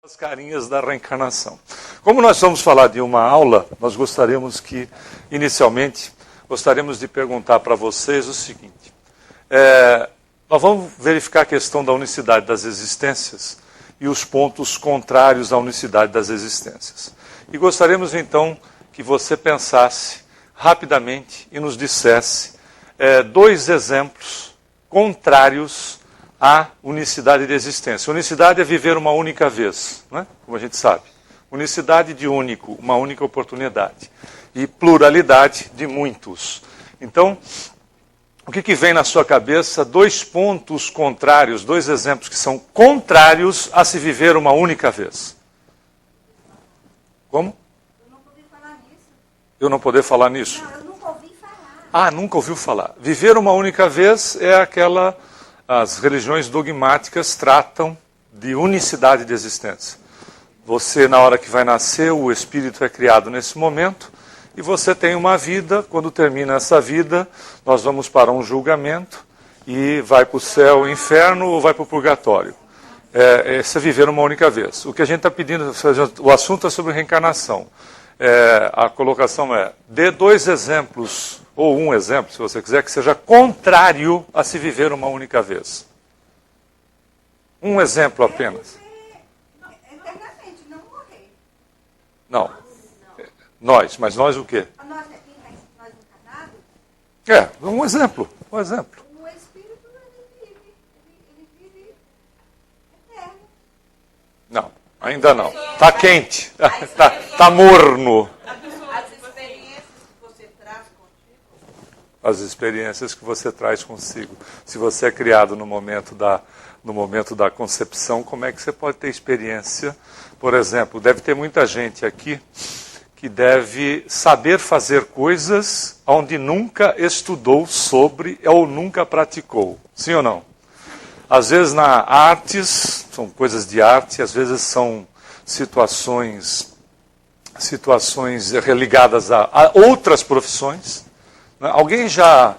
As carinhas da reencarnação. Como nós vamos falar de uma aula, nós gostaríamos de perguntar para vocês o seguinte. Nós vamos verificar a questão da unicidade das existências e os pontos contrários à unicidade das existências. E gostaríamos então que você pensasse rapidamente e nos dissesse dois exemplos contrários à unicidade de existência. Unicidade é viver uma única vez, né? Como a gente sabe. Unicidade de único, uma única oportunidade. E pluralidade de muitos. Então, o que vem na sua cabeça? Dois pontos contrários, dois exemplos que são contrários a se viver uma única vez. Como? Eu não poder falar nisso. Eu não poder falar nisso? Não, eu nunca ouvi falar. Ah, nunca ouviu falar. Viver uma única vez é aquela... As religiões dogmáticas tratam de unicidade de existência. Você, na hora que vai nascer, o espírito é criado nesse momento, e você tem uma vida. Quando termina essa vida, nós vamos para um julgamento, e vai para o céu, o inferno, ou vai para o purgatório. Esse é viver uma única vez. O que a gente está pedindo, o assunto é sobre reencarnação. A colocação dê dois exemplos, ou um exemplo, se você quiser, que seja contrário a se viver uma única vez. Um exemplo apenas. Eternamente, não morrer. Não. Nós, mas nós o quê? Nós encarnados? Um exemplo. O espírito, ele vive eterno. Não, ainda não. Está quente, está morno. As experiências que você traz consigo. Se você é criado no momento da concepção, como é que você pode ter experiência? Por exemplo, deve ter muita gente aqui que deve saber fazer coisas onde nunca estudou sobre ou nunca praticou. Sim ou não? Às vezes na artes, são coisas de arte, às vezes são situações ligadas a outras profissões. Alguém já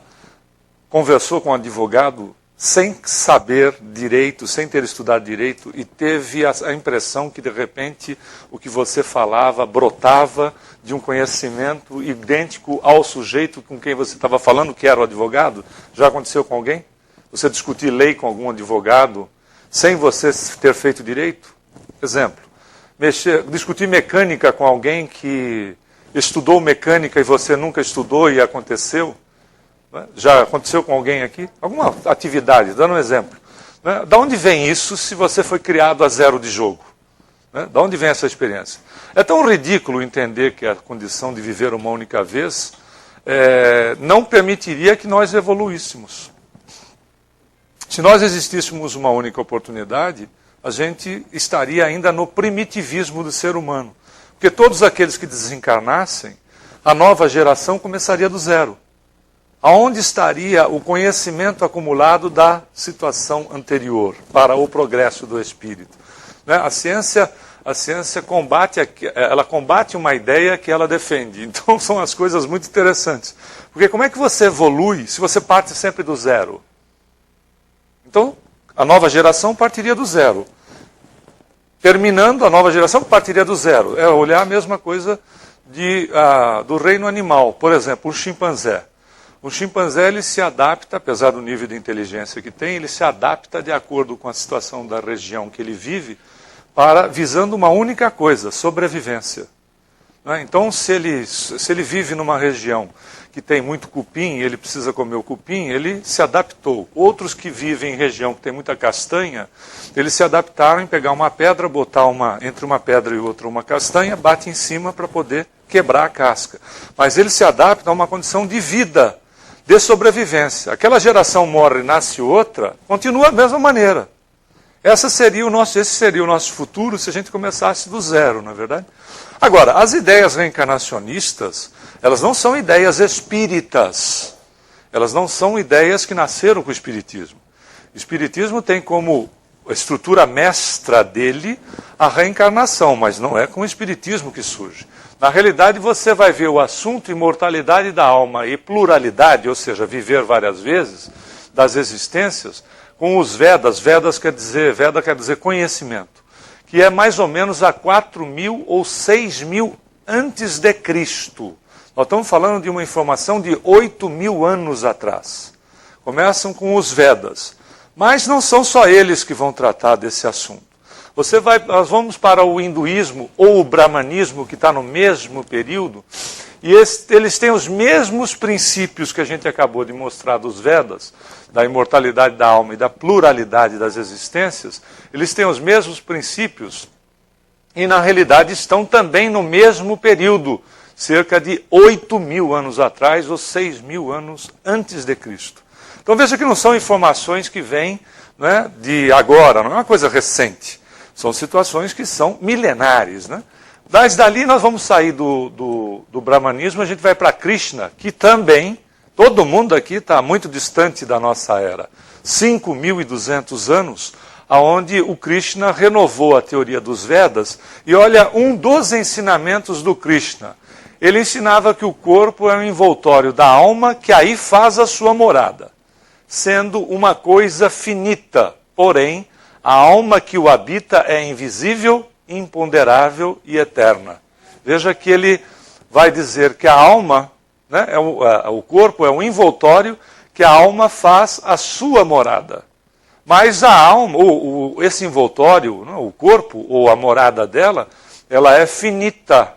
conversou com um advogado sem saber direito, sem ter estudado direito, e teve a impressão que, de repente, o que você falava brotava de um conhecimento idêntico ao sujeito com quem você estava falando, que era o advogado? Já aconteceu com alguém? Você discutir lei com algum advogado sem você ter feito direito? Exemplo. Discutir mecânica com alguém que estudou mecânica e você nunca estudou e aconteceu? Já aconteceu com alguém aqui? Alguma atividade, dando um exemplo. Da onde vem isso se você foi criado a zero de jogo? Da onde vem essa experiência? É tão ridículo entender que a condição de viver uma única vez não permitiria que nós evoluíssemos. Se nós existíssemos uma única oportunidade, a gente estaria ainda no primitivismo do ser humano. Porque todos aqueles que desencarnassem, a nova geração começaria do zero. Aonde estaria o conhecimento acumulado da situação anterior para o progresso do espírito? A ciência combate uma ideia que ela defende. Então são as coisas muito interessantes. Porque como é que você evolui se você parte sempre do zero? Então, a nova geração partiria do zero. Terminando, a nova geração partiria do zero. É olhar a mesma coisa do reino animal. Por exemplo, o chimpanzé. O chimpanzé ele se adapta, apesar do nível de inteligência que tem, ele se adapta de acordo com a situação da região que ele vive, visando uma única coisa, sobrevivência. Então, se ele vive numa região que tem muito cupim, ele precisa comer o cupim, ele se adaptou. Outros que vivem em região que tem muita castanha, eles se adaptaram em pegar uma pedra, botar entre uma pedra e outra uma castanha, bate em cima para poder quebrar a casca. Mas eles se adaptam a uma condição de vida, de sobrevivência. Aquela geração morre e nasce outra, continua da mesma maneira. Esse seria o nosso futuro se a gente começasse do zero, não é verdade? Agora, as ideias reencarnacionistas, elas não são ideias espíritas. Elas não são ideias que nasceram com o espiritismo. O espiritismo tem como estrutura mestra dele a reencarnação, mas não é com o espiritismo que surge. Na realidade, você vai ver o assunto imortalidade da alma e pluralidade, ou seja, viver várias vezes, das existências, com os Vedas. Veda quer dizer conhecimento. que é mais ou menos a 4.000 ou 6.000 antes de Cristo. Nós estamos falando de uma informação de 8.000 anos atrás. Começam com os Vedas. Mas não são só eles que vão tratar desse assunto. Nós vamos para o hinduísmo ou o brahmanismo, que está no mesmo período, e eles têm os mesmos princípios que a gente acabou de mostrar dos Vedas, da imortalidade da alma e da pluralidade das existências. Eles têm os mesmos princípios e, na realidade, estão também no mesmo período, cerca de 8.000 anos atrás ou 6.000 anos antes de Cristo. Então veja que não são informações que vêm, né, de agora, não é uma coisa recente. São situações que são milenares, né? Mas dali nós vamos sair do brahmanismo, a gente vai para Krishna, que também, todo mundo aqui está muito distante da nossa era. 5.200 anos, onde o Krishna renovou a teoria dos Vedas, e olha um dos ensinamentos do Krishna. Ele ensinava que o corpo é um envoltório da alma, que aí faz a sua morada, sendo uma coisa finita, porém, a alma que o habita é invisível, imponderável e eterna. Veja que ele vai dizer que a alma, né, o corpo é um envoltório que a alma faz a sua morada. Mas a alma, esse envoltório, o corpo ou a morada dela, ela é finita,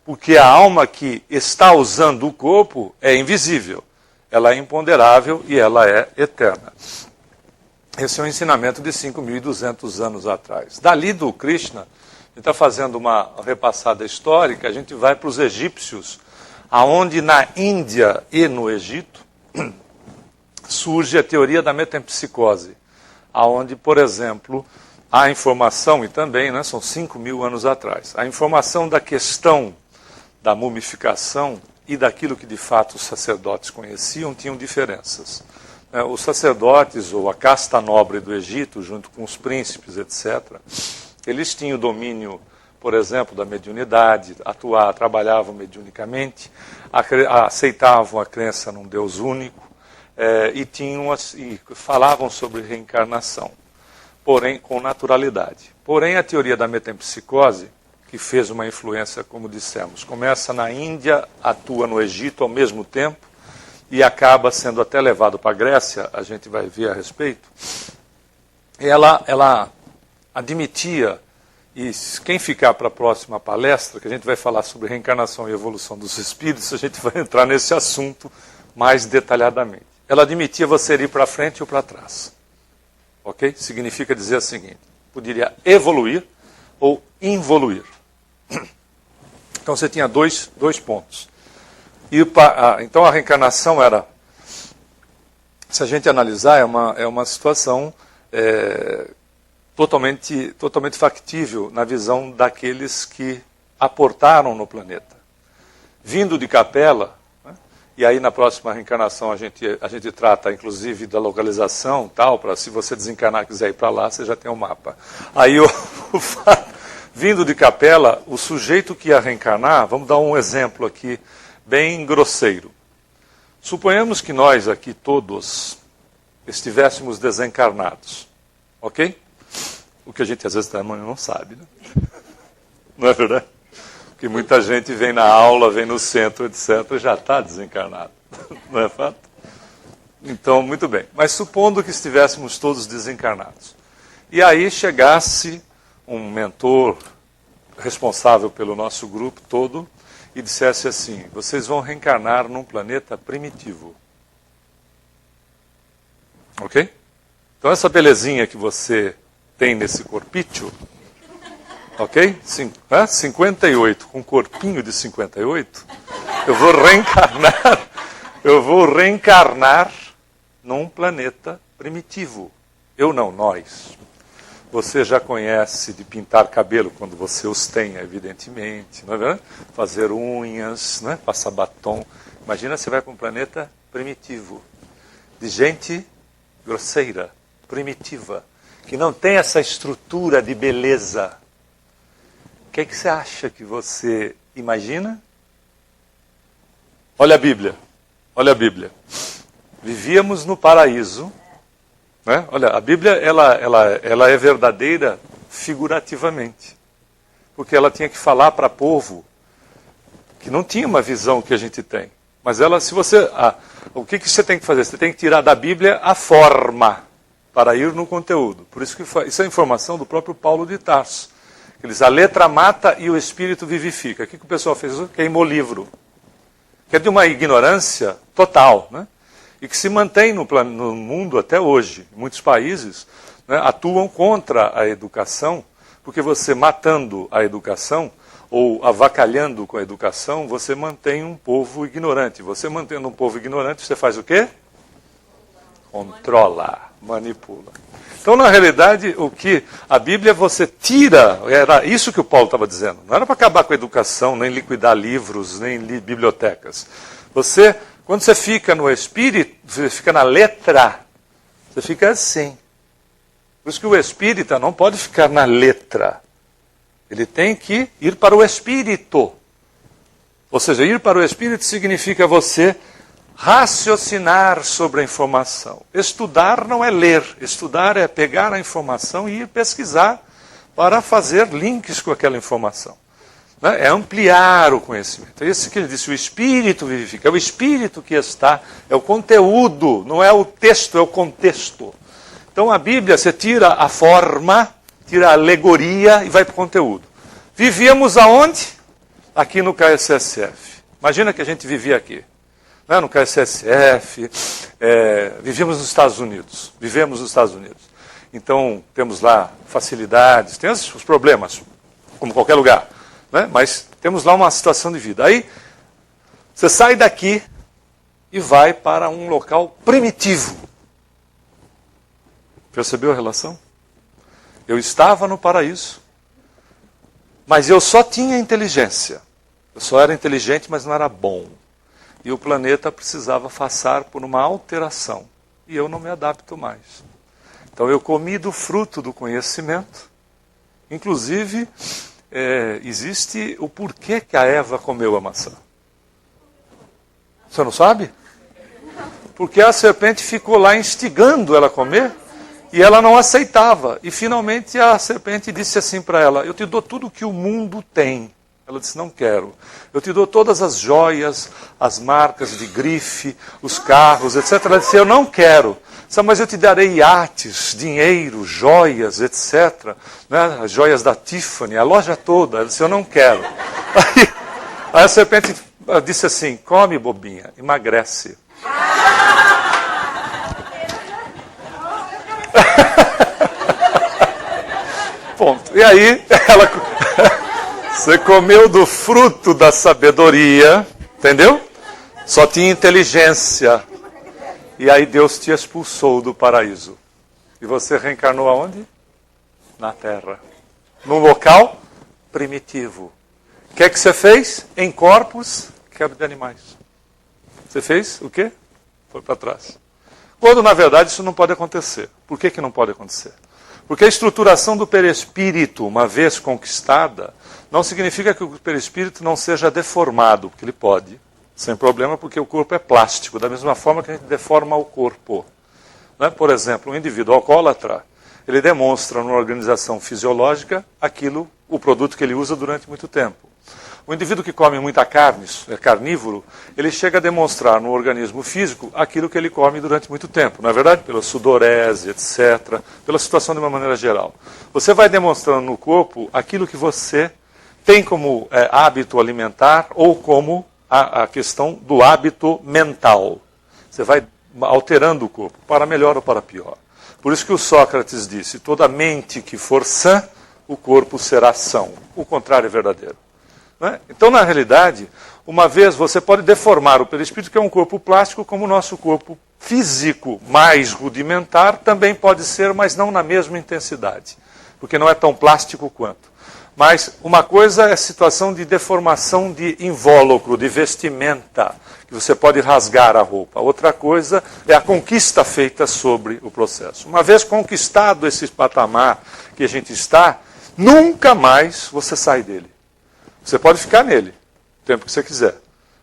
porque a alma que está usando o corpo é invisível, ela é imponderável e ela é eterna. Esse é um ensinamento de 5.200 anos atrás. Dali do Krishna, a gente está fazendo uma repassada histórica, a gente vai para os egípcios, aonde na Índia e no Egito surge a teoria da metempsicose, aonde, por exemplo, a informação, e também, né, são 5.000 anos atrás, a informação da questão da mumificação e daquilo que de fato os sacerdotes conheciam tinham diferenças. Os sacerdotes, ou a casta nobre do Egito, junto com os príncipes, etc., eles tinham domínio, por exemplo, da mediunidade, trabalhavam mediunicamente, aceitavam a crença num Deus único, e falavam sobre reencarnação, porém com naturalidade. Porém, a teoria da metempsicose, que fez uma influência, como dissemos, começa na Índia, atua no Egito ao mesmo tempo, e acaba sendo até levado para a Grécia, a gente vai ver a respeito, ela admitia, e quem ficar para a próxima palestra, que a gente vai falar sobre reencarnação e evolução dos espíritos, a gente vai entrar nesse assunto mais detalhadamente. Ela admitia você ir para frente ou para trás. Ok? Significa dizer o seguinte, poderia evoluir ou involuir. Então você tinha dois pontos. Então a reencarnação era, se a gente analisar, é uma situação totalmente factível na visão daqueles que aportaram no planeta. Vindo de Capela, né, e aí na próxima reencarnação a gente trata inclusive da localização, tal, para se você desencarnar e quiser ir para lá, você já tem um mapa. Aí vindo de Capela, o sujeito que ia reencarnar, vamos dar um exemplo aqui, bem grosseiro. Suponhamos que nós aqui todos estivéssemos desencarnados, ok? O que a gente às vezes também não sabe, né? Não é verdade? Porque muita gente vem na aula, vem no centro, etc., e já está desencarnado. Não é fato? Então, muito bem. Mas supondo que estivéssemos todos desencarnados. E aí chegasse um mentor responsável pelo nosso grupo todo, e dissesse assim, vocês vão reencarnar num planeta primitivo. Ok? Então essa belezinha que você tem nesse corpício, ok? 58, com um corpinho de 58, eu vou reencarnar num planeta primitivo. Eu não, nós. Você já conhece de pintar cabelo quando você os tem, evidentemente, não é verdade? Fazer unhas, né? Passar batom. Imagina você vai para um planeta primitivo, de gente grosseira, primitiva, que não tem essa estrutura de beleza. O que é que você acha que você imagina? Olha a Bíblia, olha a Bíblia. Vivíamos no paraíso. Né? Olha, a Bíblia ela é verdadeira figurativamente. Porque ela tinha que falar para povo que não tinha uma visão que a gente tem. Mas ela, se você... o que você tem que fazer? Você tem que tirar da Bíblia a forma para ir no conteúdo. Por isso que isso é informação do próprio Paulo de Tarso. Ele diz, a letra mata e o espírito vivifica. O que o pessoal fez? Queimou o livro. Que é de uma ignorância total, né? E que se mantém no mundo até hoje. Muitos países, né, atuam contra a educação, porque você matando a educação, ou avacalhando com a educação, você mantém um povo ignorante. Você mantendo um povo ignorante, você faz o quê? Controla, manipula. Então, na realidade, o que a Bíblia você tira, era isso que o Paulo estava dizendo. Não era para acabar com a educação, nem liquidar livros, nem bibliotecas. Quando você fica no espírito, você fica na letra, você fica assim. Por isso que o espírita não pode ficar na letra. Ele tem que ir para o espírito. Ou seja, ir para o espírito significa você raciocinar sobre a informação. Estudar não é ler. Estudar é pegar a informação e ir pesquisar para fazer links com aquela informação. É ampliar o conhecimento. É isso que ele disse, o espírito vivifica. É o espírito que está, é o conteúdo, não é o texto, é o contexto. Então a Bíblia, você tira a forma, tira a alegoria e vai para o conteúdo. Vivíamos aonde? Aqui no KSSF. Imagina que a gente vivia aqui. No KSSF, vivíamos nos Estados Unidos. Vivemos nos Estados Unidos. Então temos lá facilidades, tem os problemas, como qualquer lugar. Né? Mas temos lá uma situação de vida. Aí você sai daqui e vai para um local primitivo. Percebeu a relação? Eu estava no paraíso, mas eu só tinha inteligência. Eu só era inteligente, mas não era bom. E o planeta precisava passar por uma alteração. E eu não me adapto mais. Então eu comi do fruto do conhecimento. Inclusive, existe o porquê que a Eva comeu a maçã. Você não sabe? Porque a serpente ficou lá instigando ela a comer. E ela não aceitava. E finalmente a serpente disse assim para ela, eu te dou tudo que o mundo tem. Ela disse, não quero. Eu te dou todas as joias, as marcas de grife, os carros, etc. Ela disse, eu não quero. Disse, mas eu te darei iates, dinheiro, joias, etc. Né? As joias da Tiffany, a loja toda. Ela disse, eu não quero. Aí a serpente disse assim, come, bobinha, emagrece. Ponto. E aí, você comeu do fruto da sabedoria, entendeu? Só tinha inteligência. E aí Deus te expulsou do paraíso. E você reencarnou aonde? Na Terra. Num local primitivo. O que é que você fez? Em corpos de animais. Você fez o quê? Foi para trás. Quando, na verdade, isso não pode acontecer. Por que não pode acontecer? Porque a estruturação do perispírito, uma vez conquistada, não significa que o perispírito não seja deformado, porque ele pode, sem problema, porque o corpo é plástico, da mesma forma que a gente deforma o corpo. Né? Por exemplo, um indivíduo alcoólatra, ele demonstra numa organização fisiológica o produto que ele usa durante muito tempo. O indivíduo que come muita carne, é carnívoro, ele chega a demonstrar no organismo físico aquilo que ele come durante muito tempo. Não é verdade? Pela sudorese, etc. Pela situação de uma maneira geral. Você vai demonstrando no corpo aquilo que você tem como hábito alimentar ou como a questão do hábito mental. Você vai alterando o corpo, para melhor ou para pior. Por isso que o Sócrates disse, toda mente que for sã, o corpo será são. O contrário é verdadeiro. Então, na realidade, uma vez você pode deformar o perispírito, que é um corpo plástico, como o nosso corpo físico mais rudimentar também pode ser, mas não na mesma intensidade, porque não é tão plástico quanto. Mas uma coisa é a situação de deformação de invólucro, de vestimenta, que você pode rasgar a roupa. Outra coisa é a conquista feita sobre o processo. Uma vez conquistado esse patamar que a gente está, nunca mais você sai dele. Você pode ficar nele, o tempo que você quiser,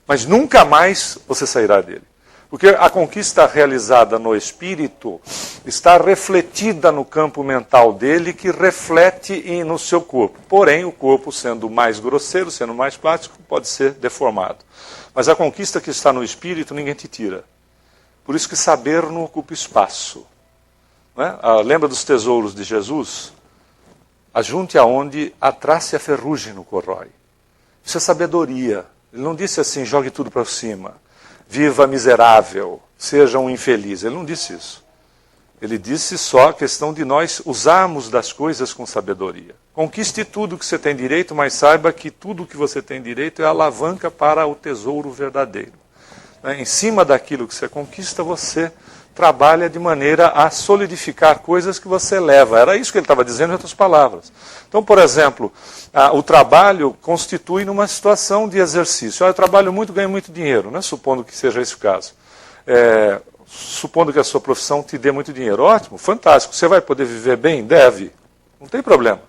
mas nunca mais você sairá dele. Porque a conquista realizada no espírito está refletida no campo mental dele, que reflete no seu corpo. Porém, o corpo, sendo mais grosseiro, sendo mais plástico, pode ser deformado. Mas a conquista que está no espírito, ninguém te tira. Por isso que saber não ocupa espaço. Não é? Lembra dos tesouros de Jesus? Ajunte aonde a traça e a ferrugem não corrói. Isso é sabedoria. Ele não disse assim, jogue tudo para cima. Viva miserável, seja um infeliz. Ele não disse isso. Ele disse só a questão de nós usarmos das coisas com sabedoria. Conquiste tudo que você tem direito, mas saiba que tudo que você tem direito é alavanca para o tesouro verdadeiro. Em cima daquilo que você conquista, você trabalha de maneira a solidificar coisas que você leva. Era isso que ele estava dizendo em outras palavras. Então, por exemplo, o trabalho constitui numa situação de exercício. Eu trabalho muito, ganho muito dinheiro, né? Supondo que seja esse o caso. Supondo que a sua profissão te dê muito dinheiro. Ótimo, fantástico. Você vai poder viver bem? Deve. Não tem problema.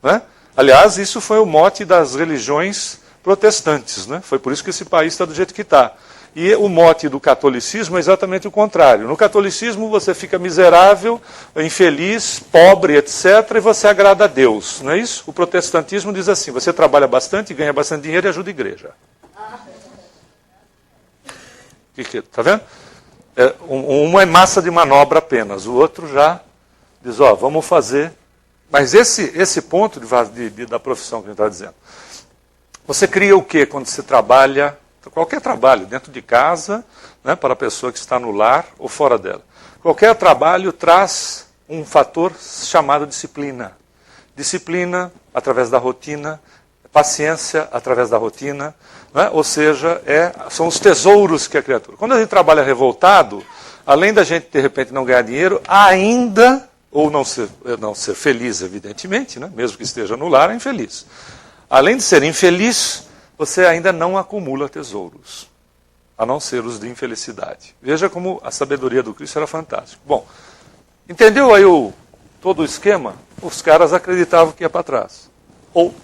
Né? Aliás, isso foi o mote das religiões protestantes. Né? Foi por isso que esse país está do jeito que está. E o mote do catolicismo é exatamente o contrário. No catolicismo você fica miserável, infeliz, pobre, etc., e você agrada a Deus. Não é isso? O protestantismo diz assim, você trabalha bastante, ganha bastante dinheiro e ajuda a igreja. Está vendo? Um é massa de manobra apenas, o outro já diz, vamos fazer. Mas esse ponto da profissão que a gente está dizendo, você cria o quê quando você trabalha? Qualquer trabalho, dentro de casa, né, para a pessoa que está no lar ou fora dela. Qualquer trabalho traz um fator chamado disciplina. Disciplina através da rotina, paciência através da rotina, né, ou seja, são os tesouros que a criatura... Quando a gente trabalha revoltado, além da gente, de repente, não ganhar dinheiro, ainda, ou não ser feliz, evidentemente, né, mesmo que esteja no lar, é infeliz. Além de ser infeliz, você ainda não acumula tesouros, a não ser os de infelicidade. Veja como a sabedoria do Cristo era fantástica. Bom, entendeu aí todo o esquema? Os caras acreditavam que ia para trás, ou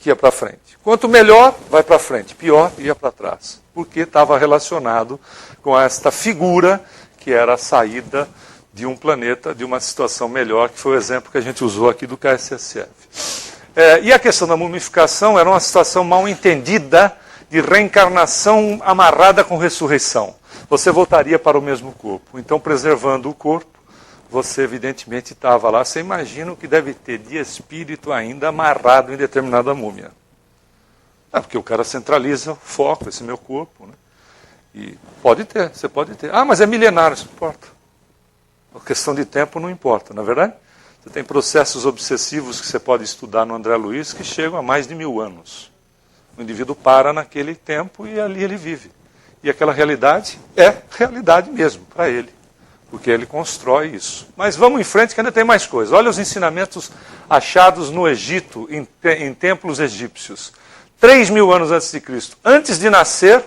que ia para frente. Quanto melhor, vai para frente, pior, ia para trás. Porque estava relacionado com esta figura que era a saída de um planeta, de uma situação melhor, que foi o exemplo que a gente usou aqui do KSSF. E a questão da mumificação era uma situação mal entendida de reencarnação amarrada com ressurreição. Você voltaria para o mesmo corpo. Então, preservando o corpo, você evidentemente estava lá. Você imagina o que deve ter de espírito ainda amarrado em determinada múmia. Porque o cara centraliza o foco, esse meu corpo. Né? E você pode ter. Mas é milenário, isso não importa. A questão de tempo não importa, não é verdade? Você tem processos obsessivos que você pode estudar no André Luiz que chegam a mais de 1000 anos. O indivíduo para naquele tempo e ali ele vive. E aquela realidade é realidade mesmo para ele, porque ele constrói isso. Mas vamos em frente que ainda tem mais coisas. Olha os ensinamentos achados no Egito, em templos egípcios. 3000 anos antes de Cristo. Antes de nascer,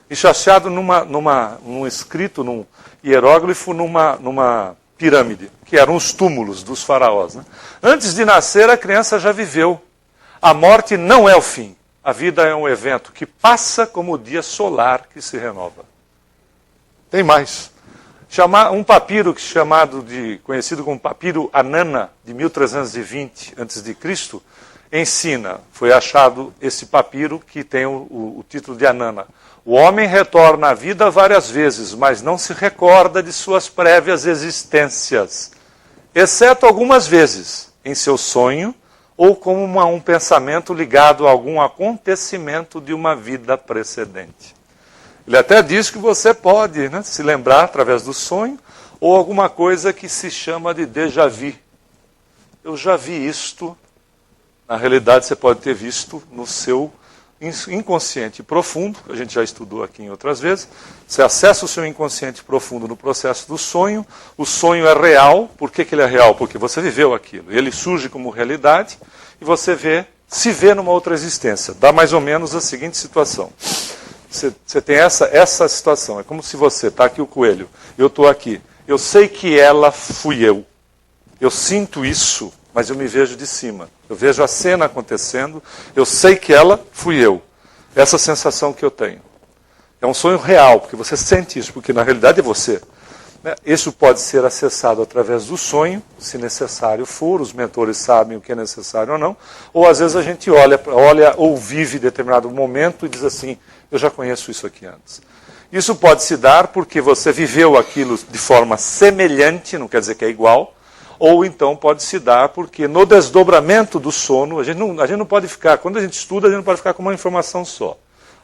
isso achado num escrito, num hieróglifo, numa pirâmide, que eram os túmulos dos faraós. Né? Antes de nascer, a criança já viveu. A morte não é o fim. A vida é um evento que passa como o dia solar que se renova. Tem mais. Um papiro conhecido como papiro Anana, de 1320 a.C., ensina, foi achado esse papiro que tem o título de Anana. O homem retorna à vida várias vezes, mas não se recorda de suas prévias existências, exceto algumas vezes, em seu sonho, ou como um pensamento ligado a algum acontecimento de uma vida precedente. Ele até diz que você pode se lembrar através do sonho, ou alguma coisa que se chama de déjà vu. Eu já vi isto. Na realidade, você pode ter visto no seu inconsciente profundo, que a gente já estudou aqui em outras vezes. Você acessa o seu inconsciente profundo no processo do sonho. O sonho é real. Por que ele é real? Porque você viveu aquilo. Ele surge como realidade e você se vê numa outra existência. Dá mais ou menos a seguinte situação. Você tem essa situação. É como se você, está aqui o coelho, eu estou aqui. Eu sei que ela fui eu. Eu sinto isso, mas eu me vejo de cima. Eu vejo a cena acontecendo, eu sei que ela fui eu. Essa sensação que eu tenho. É um sonho real, porque você sente isso, porque na realidade é você. Isso pode ser acessado através do sonho, se necessário for, os mentores sabem o que é necessário ou não, ou às vezes a gente olha ou vive determinado momento e diz assim, eu já conheço isso aqui antes. Isso pode se dar porque você viveu aquilo de forma semelhante, não quer dizer que é igual, ou então pode se dar porque no desdobramento do sono, a gente não pode ficar, quando a gente estuda, a gente não pode ficar com uma informação só.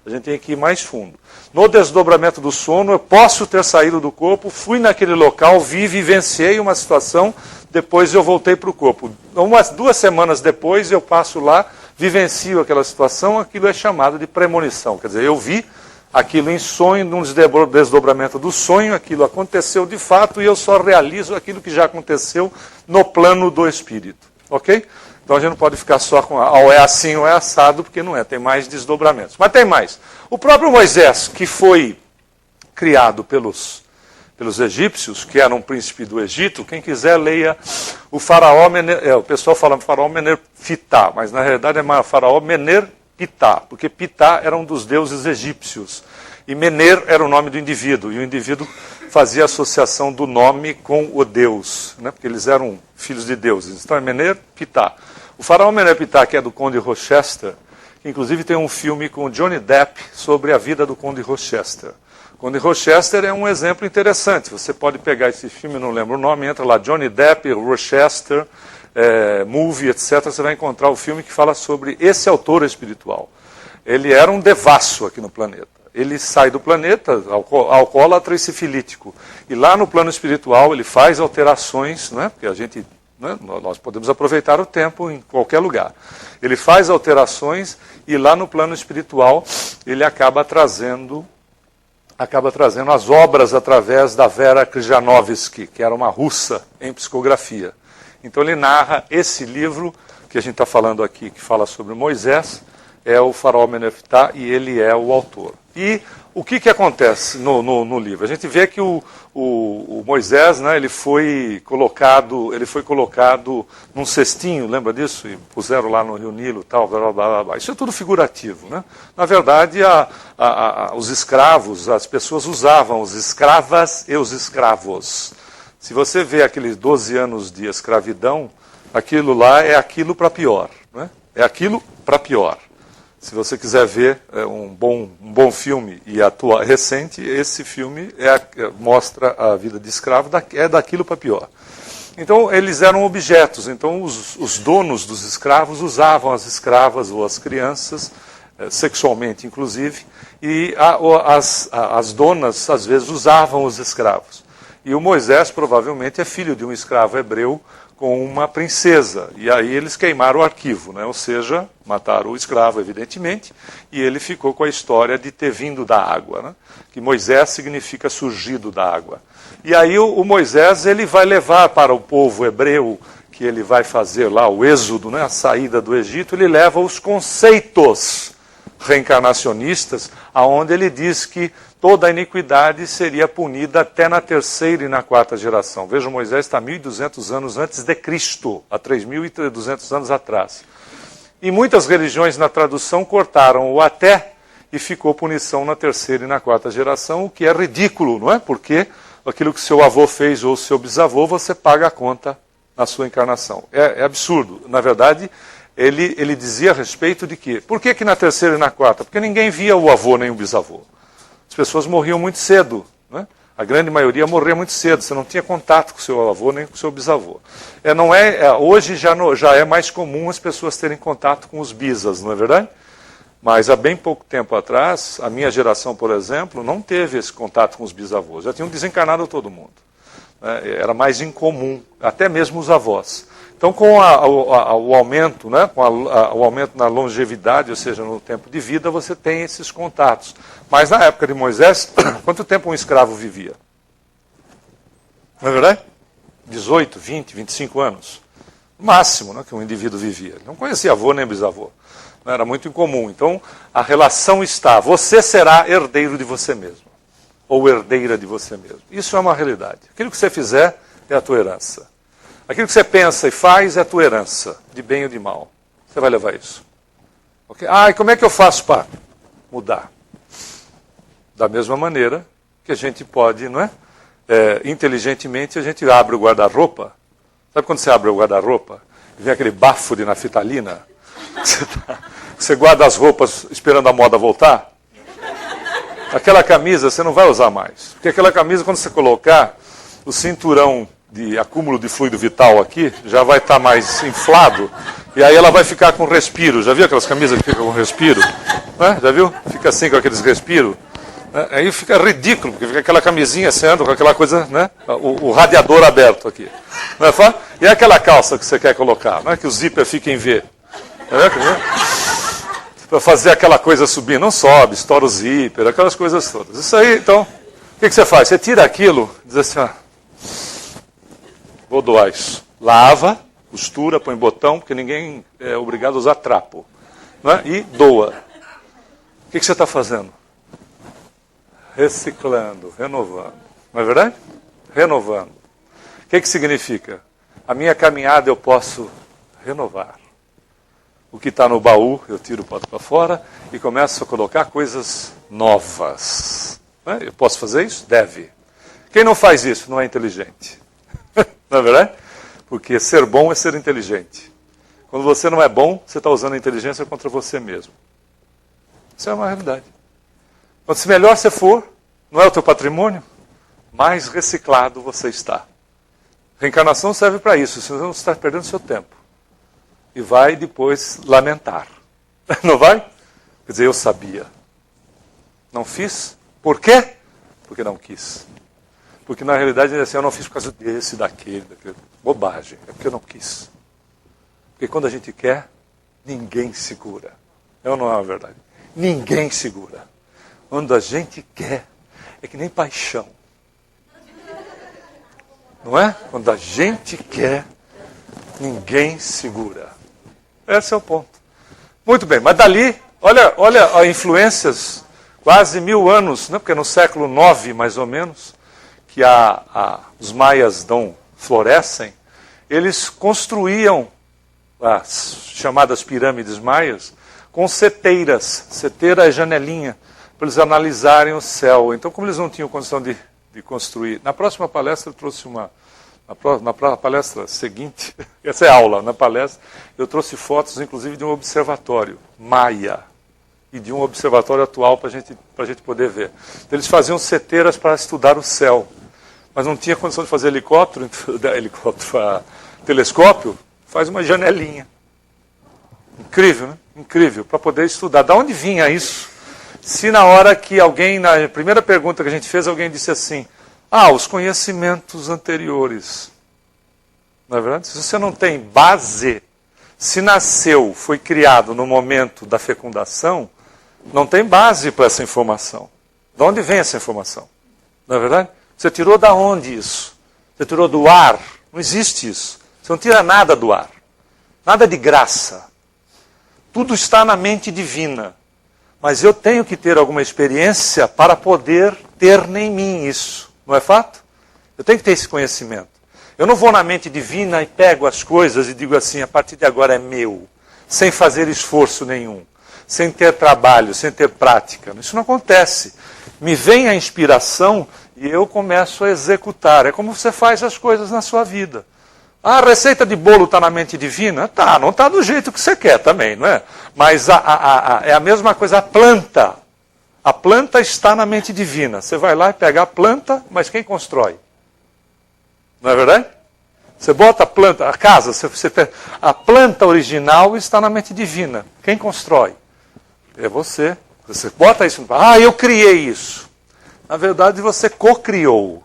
A gente tem que ir mais fundo. No desdobramento do sono, eu posso ter saído do corpo, fui naquele local, vivenciei uma situação, depois eu voltei para o corpo. 2 semanas depois, eu passo lá, vivencio aquela situação, aquilo é chamado de premonição. Quer dizer, eu vi aquilo em sonho, num desdobramento do sonho, aquilo aconteceu de fato e eu só realizo aquilo que já aconteceu no plano do espírito. Ok? Então a gente não pode ficar só com ou é assim ou é assado, porque não é, tem mais desdobramentos. Mas tem mais. O próprio Moisés, que foi criado pelos egípcios, que era um príncipe do Egito, quem quiser leia o faraó, o pessoal fala faraó Mener-Pitá, mas na realidade é faraó Mener-Pitá, porque Pitá era um dos deuses egípcios. E Mener era o nome do indivíduo, e o indivíduo fazia associação do nome com o Deus, né? Porque eles eram filhos de deuses. Então é Mener-Pitá. O faraó Mener-Pitá, que é do Conde Rochester, que inclusive tem um filme com Johnny Depp sobre a vida do Conde Rochester. O Conde Rochester é um exemplo interessante. Você pode pegar esse filme, não lembro o nome, entra lá, Johnny Depp, Rochester, movie, etc. Você vai encontrar o filme que fala sobre esse autor espiritual. Ele era um devasso aqui no planeta. Ele sai do planeta, alcoólatra e sifilítico. E lá no plano espiritual ele faz alterações, né? Porque a gente, né? Nós podemos aproveitar o tempo em qualquer lugar. Ele faz alterações e lá no plano espiritual ele acaba trazendo as obras através da Vera Krjanovsky, que era uma russa em psicografia. Então ele narra esse livro que a gente está falando aqui, que fala sobre Moisés, é o faraó Mener-Pitá e ele é o autor. E o que acontece no livro? A gente vê que o Moisés, né, ele foi colocado num cestinho, lembra disso? E puseram lá no Rio Nilo, tal, blá, blá, blá, blá. Isso é tudo figurativo, né? Na verdade, os escravos, as pessoas usavam os escravas e os escravos. Se você vê aqueles 12 anos de escravidão, aquilo lá é aquilo para pior, né? É aquilo para pior. Se você quiser ver um bom filme e recente, esse filme mostra a vida de escravo, é daquilo para pior. Então, eles eram objetos. Então, os donos dos escravos usavam as escravas ou as crianças, sexualmente inclusive, e as donas, às vezes, usavam os escravos. E o Moisés, provavelmente, é filho de um escravo hebreu com uma princesa. E aí eles queimaram o arquivo, né? Ou seja, mataram o escravo, evidentemente, e ele ficou com a história de ter vindo da água, né? Que Moisés significa surgido da água. E aí o Moisés ele vai levar para o povo hebreu, que ele vai fazer lá o êxodo, né? A saída do Egito, ele leva os conceitos reencarnacionistas, aonde ele diz que toda a iniquidade seria punida até na 3ª e na 4ª geração. Veja, Moisés está 1.200 anos antes de Cristo, há 3.200 anos atrás. E muitas religiões na tradução cortaram o até e ficou punição na 3ª e na 4ª geração, o que é ridículo, não é? Porque aquilo que seu avô fez ou seu bisavô, você paga a conta na sua encarnação. É absurdo. Na verdade, ele dizia a respeito de quê? Por que na 3ª e na 4ª? Porque ninguém via o avô nem o bisavô. As pessoas morriam muito cedo, né? A grande maioria morria muito cedo, você não tinha contato com o seu avô nem com o seu bisavô. Hoje já é mais comum as pessoas terem contato com os bisas, não é verdade? Mas há bem pouco tempo atrás, a minha geração, por exemplo, não teve esse contato com os bisavôs. Já tinham desencarnado todo mundo. Era mais incomum, até mesmo os avós. Então, com o aumento, né, o aumento na longevidade, ou seja, no tempo de vida, você tem esses contatos. Mas na época de Moisés, quanto tempo um escravo vivia? Não é verdade? 18, 20, 25 anos. O máximo, né, que um indivíduo vivia. Ele não conhecia avô nem bisavô. Era muito incomum. Então, a relação está, você será herdeiro de você mesmo. Ou herdeira de você mesmo. Isso é uma realidade. Aquilo que você fizer é a tua herança. Aquilo que você pensa e faz é a tua herança, de bem ou de mal. Você vai levar isso. Okay? E como é que eu faço para mudar? Da mesma maneira que a gente pode, não é? Inteligentemente a gente abre o guarda-roupa. Sabe quando você abre o guarda-roupa e vem aquele bafo de naftalina? Você guarda as roupas esperando a moda voltar? Aquela camisa você não vai usar mais. Porque aquela camisa, quando você colocar, o cinturão de acúmulo de fluido vital aqui já vai estar mais inflado. E aí ela vai ficar com respiro. Já viu aquelas camisas que ficam com respiro? Já viu? Fica assim com aqueles respiros. Aí fica ridículo, porque fica aquela camisinha sendo com aquela coisa, né? O radiador aberto aqui. Não é fácil? E aquela calça que você quer colocar, não é que o zíper fique em V. Para fazer aquela coisa subir, não sobe, estoura o zíper, aquelas coisas todas. Isso aí, então, o que você faz? Você tira aquilo, diz assim, vou doar isso. Lava, costura, põe botão, porque ninguém é obrigado a usar trapo. Não é? E doa. O que você está fazendo? Reciclando, renovando. Não é verdade? Renovando. O que significa? A minha caminhada eu posso renovar. O que está no baú, eu tiro o pato para fora e começo a colocar coisas novas. Eu posso fazer isso? Deve. Quem não faz isso não é inteligente. Não é verdade? Porque ser bom é ser inteligente. Quando você não é bom, você está usando a inteligência contra você mesmo. Isso é uma realidade. Quanto melhor você for, não é o teu patrimônio, mais reciclado você está. Reencarnação serve para isso, senão você está perdendo seu tempo. E vai depois lamentar. Não vai? Quer dizer, eu sabia. Não fiz. Por quê? Porque não quis. Porque na realidade é assim, eu não fiz por causa desse, daquele. Bobagem. É porque eu não quis. Porque quando a gente quer, ninguém segura. É ou não é a verdade? Ninguém segura. Quando a gente quer, é que nem paixão. Não é? Quando a gente quer, ninguém segura. Esse é o ponto. Muito bem, mas dali, olha as influências, quase 1000 anos, né? Porque no século IX, mais ou menos, que os maias florescem, eles construíam as chamadas pirâmides maias com seteiras. Seteira é janelinha, para eles analisarem o céu. Então, como eles não tinham condição de construir... Na próxima palestra eu trouxe na palestra seguinte, essa é aula, na palestra, eu trouxe fotos, inclusive, de um observatório maia e de um observatório atual para a gente poder ver. Então, eles faziam seteiras para estudar o céu, mas não tinha condição de fazer telescópio, faz uma janelinha. Incrível, né? Incrível, para poder estudar. Da onde vinha isso? Se na hora que alguém, na primeira pergunta que a gente fez, alguém disse assim, os conhecimentos anteriores. Não é verdade? Se você não tem base, se nasceu, foi criado no momento da fecundação, não tem base para essa informação. De onde vem essa informação? Não é verdade? Você tirou da onde isso? Você tirou do ar? Não existe isso. Você não tira nada do ar. Nada de graça. Tudo está na mente divina. Mas eu tenho que ter alguma experiência para poder ter em mim isso. Não é fato? Eu tenho que ter esse conhecimento. Eu não vou na mente divina e pego as coisas e digo assim, a partir de agora é meu. Sem fazer esforço nenhum. Sem ter trabalho, sem ter prática. Isso não acontece. Me vem a inspiração e eu começo a executar. É como você faz as coisas na sua vida. A receita de bolo está na mente divina? Tá, não está do jeito que você quer também, não é? Mas é a mesma coisa, a planta. A planta está na mente divina. Você vai lá e pega a planta, mas quem constrói? Não é verdade? Você bota a planta, a casa, a planta original está na mente divina. Quem constrói? É você. Você bota isso, eu criei isso. Na verdade, você co-criou.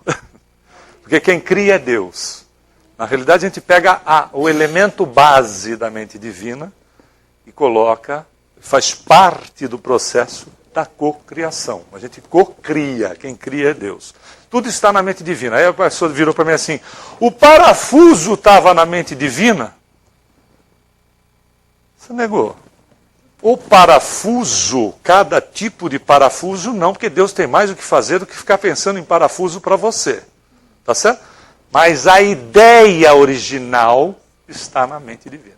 Porque quem cria é Deus. Na realidade, a gente pega o elemento base da mente divina e coloca, faz parte do processo da cocriação. A gente cocria, quem cria é Deus. Tudo está na mente divina. Aí a pessoa virou para mim assim, o parafuso estava na mente divina? Você negou. O parafuso, cada tipo de parafuso, não, porque Deus tem mais o que fazer do que ficar pensando em parafuso para você. Tá certo? Mas a ideia original está na mente divina.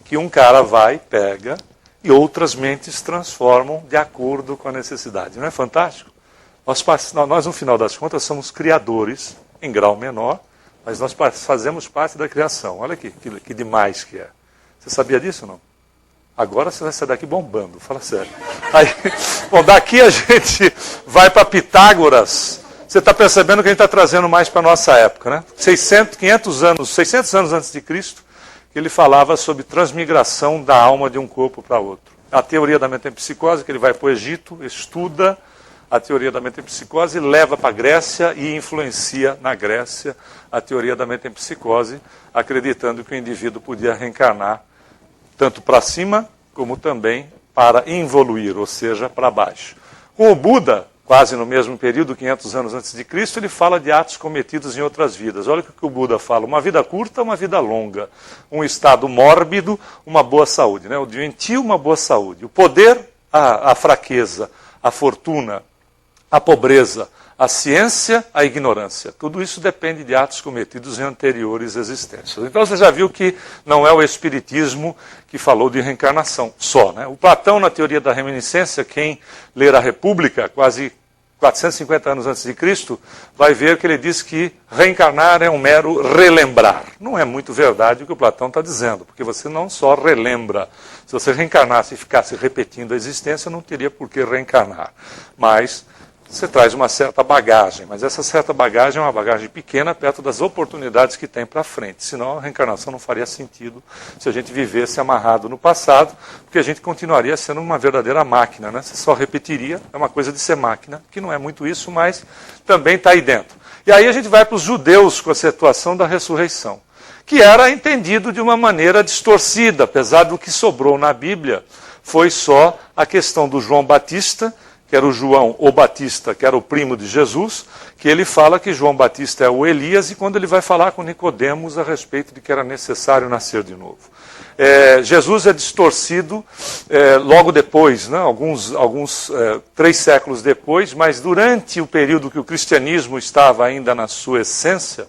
Que um cara vai, pega, e outras mentes transformam de acordo com a necessidade. Não é fantástico? Nós, no final das contas, somos criadores, em grau menor, mas nós fazemos parte da criação. Olha que demais que é. Você sabia disso ou não? Agora você vai sair daqui bombando, fala sério. Aí, bom, daqui a gente vai para Pitágoras. Você está percebendo que a gente está trazendo mais para a nossa época, né? 600 anos antes de Cristo, ele falava sobre transmigração da alma de um corpo para outro. A teoria da metempsicose, que ele vai para o Egito, estuda a teoria da metempsicose, leva para a Grécia e influencia na Grécia a teoria da metempsicose, acreditando que o indivíduo podia reencarnar tanto para cima, como também para involuir, ou seja, para baixo. Com o Buda, quase no mesmo período, 500 anos antes de Cristo, ele fala de atos cometidos em outras vidas. Olha o que o Buda fala: uma vida curta, uma vida longa. Um estado mórbido, uma boa saúde. Né? O doentio, uma boa saúde. O poder, a fraqueza. A fortuna, a pobreza. A ciência, a ignorância. Tudo isso depende de atos cometidos em anteriores existências. Então você já viu que não é o Espiritismo que falou de reencarnação só. Né? O Platão, na teoria da reminiscência, quem ler a República, quase 450 anos antes de Cristo, vai ver que ele diz que reencarnar é um mero relembrar. Não é muito verdade o que o Platão está dizendo, porque você não só relembra. Se você reencarnasse e ficasse repetindo a existência, não teria por que reencarnar. Mas você traz uma certa bagagem, mas essa certa bagagem é uma bagagem pequena perto das oportunidades que tem para frente. Senão a reencarnação não faria sentido se a gente vivesse amarrado no passado, porque a gente continuaria sendo uma verdadeira máquina, né? Você só repetiria, é uma coisa de ser máquina, que não é muito isso, mas também está aí dentro. E aí a gente vai para os judeus com a situação da ressurreição, que era entendido de uma maneira distorcida, apesar do que sobrou na Bíblia, foi só a questão do João Batista, que era o João, o Batista, que era o primo de Jesus, que ele fala que João Batista é o Elias, e quando ele vai falar com Nicodemos a respeito de que era necessário nascer de novo. Jesus é distorcido logo depois, né? alguns 3 séculos depois, mas durante o período que o cristianismo estava ainda na sua essência,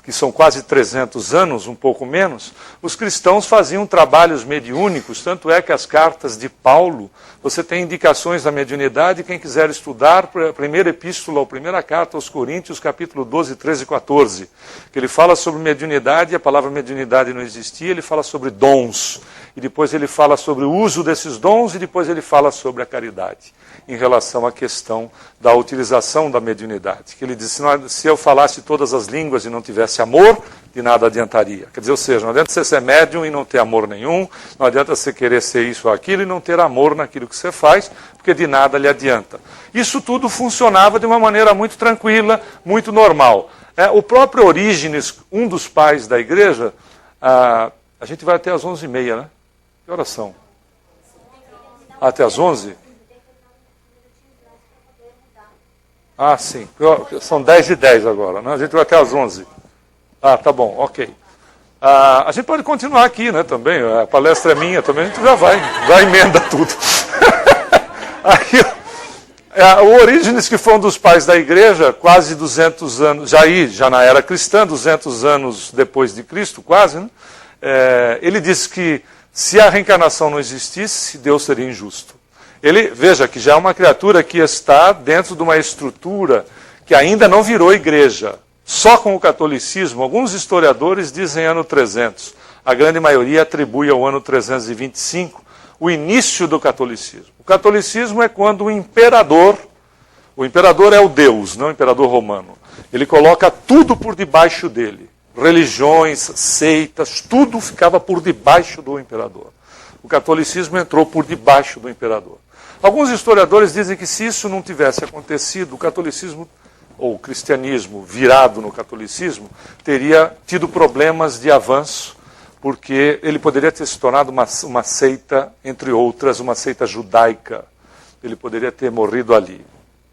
que são quase 300 anos, um pouco menos, os cristãos faziam trabalhos mediúnicos, tanto é que as cartas de Paulo, você tem indicações da mediunidade, quem quiser estudar, a primeira epístola, ou primeira carta aos Coríntios, capítulo 12, 13 e 14, que ele fala sobre mediunidade, a palavra mediunidade não existia, ele fala sobre dons, e depois ele fala sobre o uso desses dons, e depois ele fala sobre a caridade, em relação à questão da utilização da mediunidade. Que ele disse, se eu falasse todas as línguas e não tivesse amor, de nada adiantaria. Quer dizer, ou seja, não adianta você ser médium e não ter amor nenhum, não adianta você querer ser isso ou aquilo e não ter amor naquilo que você faz, porque de nada lhe adianta. Isso tudo funcionava de uma maneira muito tranquila, muito normal. O próprio Orígenes, um dos pais da igreja, a gente vai até as 11h30, né? Que horas são? Até as 11h? Ah, sim. São 10h10 agora, né? A gente vai até às 11h. Ah, tá bom, ok. A gente pode continuar aqui, né, também. A palestra é minha também, a gente já emenda tudo. O Orígenes, que foi um dos pais da igreja, quase 200 anos, já na era cristã, 200 anos depois de Cristo, quase, né? Ele disse que se a reencarnação não existisse, Deus seria injusto. Veja que já é uma criatura que está dentro de uma estrutura que ainda não virou igreja. Só com o catolicismo, alguns historiadores dizem ano 300. A grande maioria atribui ao ano 325 o início do catolicismo. O catolicismo é quando o imperador é o Deus, não o imperador romano. Ele coloca tudo por debaixo dele. Religiões, seitas, tudo ficava por debaixo do imperador. O catolicismo entrou por debaixo do imperador. Alguns historiadores dizem que se isso não tivesse acontecido, o catolicismo, ou o cristianismo virado no catolicismo, teria tido problemas de avanço, porque ele poderia ter se tornado uma seita, entre outras, uma seita judaica. Ele poderia ter morrido ali.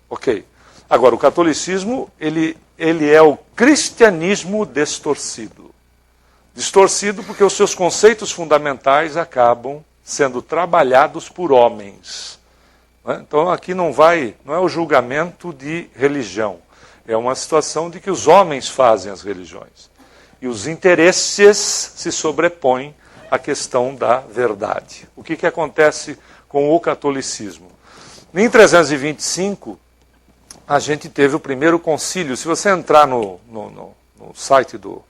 Ok. Agora, o catolicismo, ele é o cristianismo distorcido. Distorcido porque os seus conceitos fundamentais acabam sendo trabalhados por homens. Então aqui não é o julgamento de religião, é uma situação de que os homens fazem as religiões. E os interesses se sobrepõem à questão da verdade. O que acontece com o catolicismo? Em 325, a gente teve o primeiro concílio. Se você entrar no site do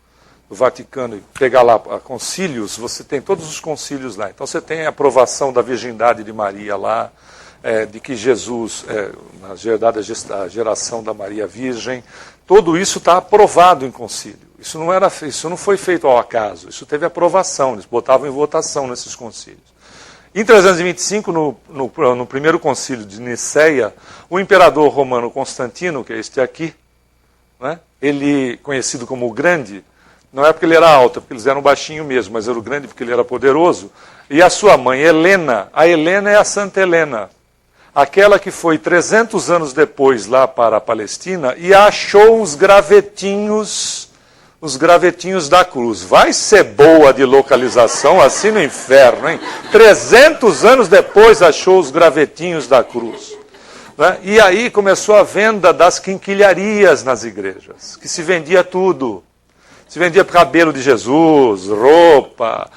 Vaticano e pegar lá a concílios, você tem todos os concílios lá. Então você tem a aprovação da virgindade de Maria lá, de que Jesus, a geração da Maria Virgem, tudo isso está aprovado em concílio. Isso não foi feito ao acaso, isso teve aprovação, eles botavam em votação nesses concílios. Em 325, no primeiro concílio de Niceia, o imperador romano Constantino, que é este aqui, né, ele, conhecido como o Grande, não é porque ele era alto, é porque eles eram baixinho mesmo, mas era o Grande porque ele era poderoso, e a sua mãe, Helena, a Helena é a Santa Helena, aquela que foi 300 anos depois lá para a Palestina e achou os gravetinhos da cruz. Vai ser boa de localização assim no inferno, hein? 300 anos depois achou os gravetinhos da cruz. Né? E aí começou a venda das quinquilharias nas igrejas, que se vendia tudo. Se vendia cabelo de Jesus, roupa,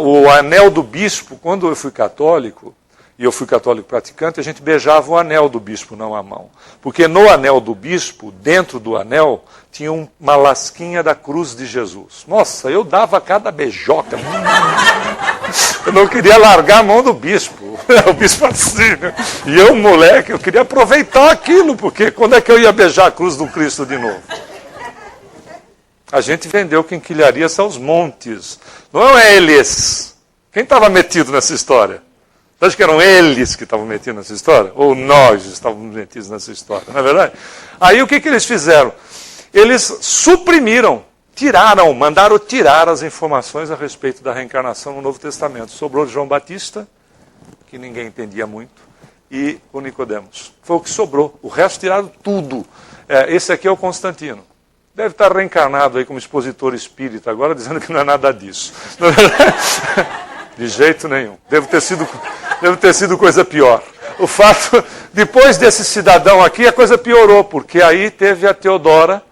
o anel do bispo. Quando eu fui católico, e eu fui católico praticante, a gente beijava o anel do bispo, não a mão. Porque no anel do bispo, dentro do anel, tinha uma lasquinha da cruz de Jesus. Nossa, eu dava cada beijoca. Eu não queria largar a mão do bispo. O bispo assim, né? E eu, moleque, eu queria aproveitar aquilo, porque quando é que eu ia beijar a cruz do Cristo de novo? A gente vendeu quinquilharias aos montes. Não é eles. Quem estava metido nessa história? Você acha que eram eles que estavam metidos nessa história? Ou nós estávamos metidos nessa história, não é verdade? Aí o que eles fizeram? Eles suprimiram, mandaram tirar as informações a respeito da reencarnação no Novo Testamento. Sobrou João Batista, que ninguém entendia muito, e o Nicodemos. Foi o que sobrou. O resto tiraram tudo. Esse aqui é o Constantino. Deve estar reencarnado aí como expositor espírita agora, dizendo que não é nada disso. Não é verdade? De jeito nenhum. Deve ter sido coisa pior. O fato, depois desse cidadão aqui, a coisa piorou, porque aí teve a Teodora,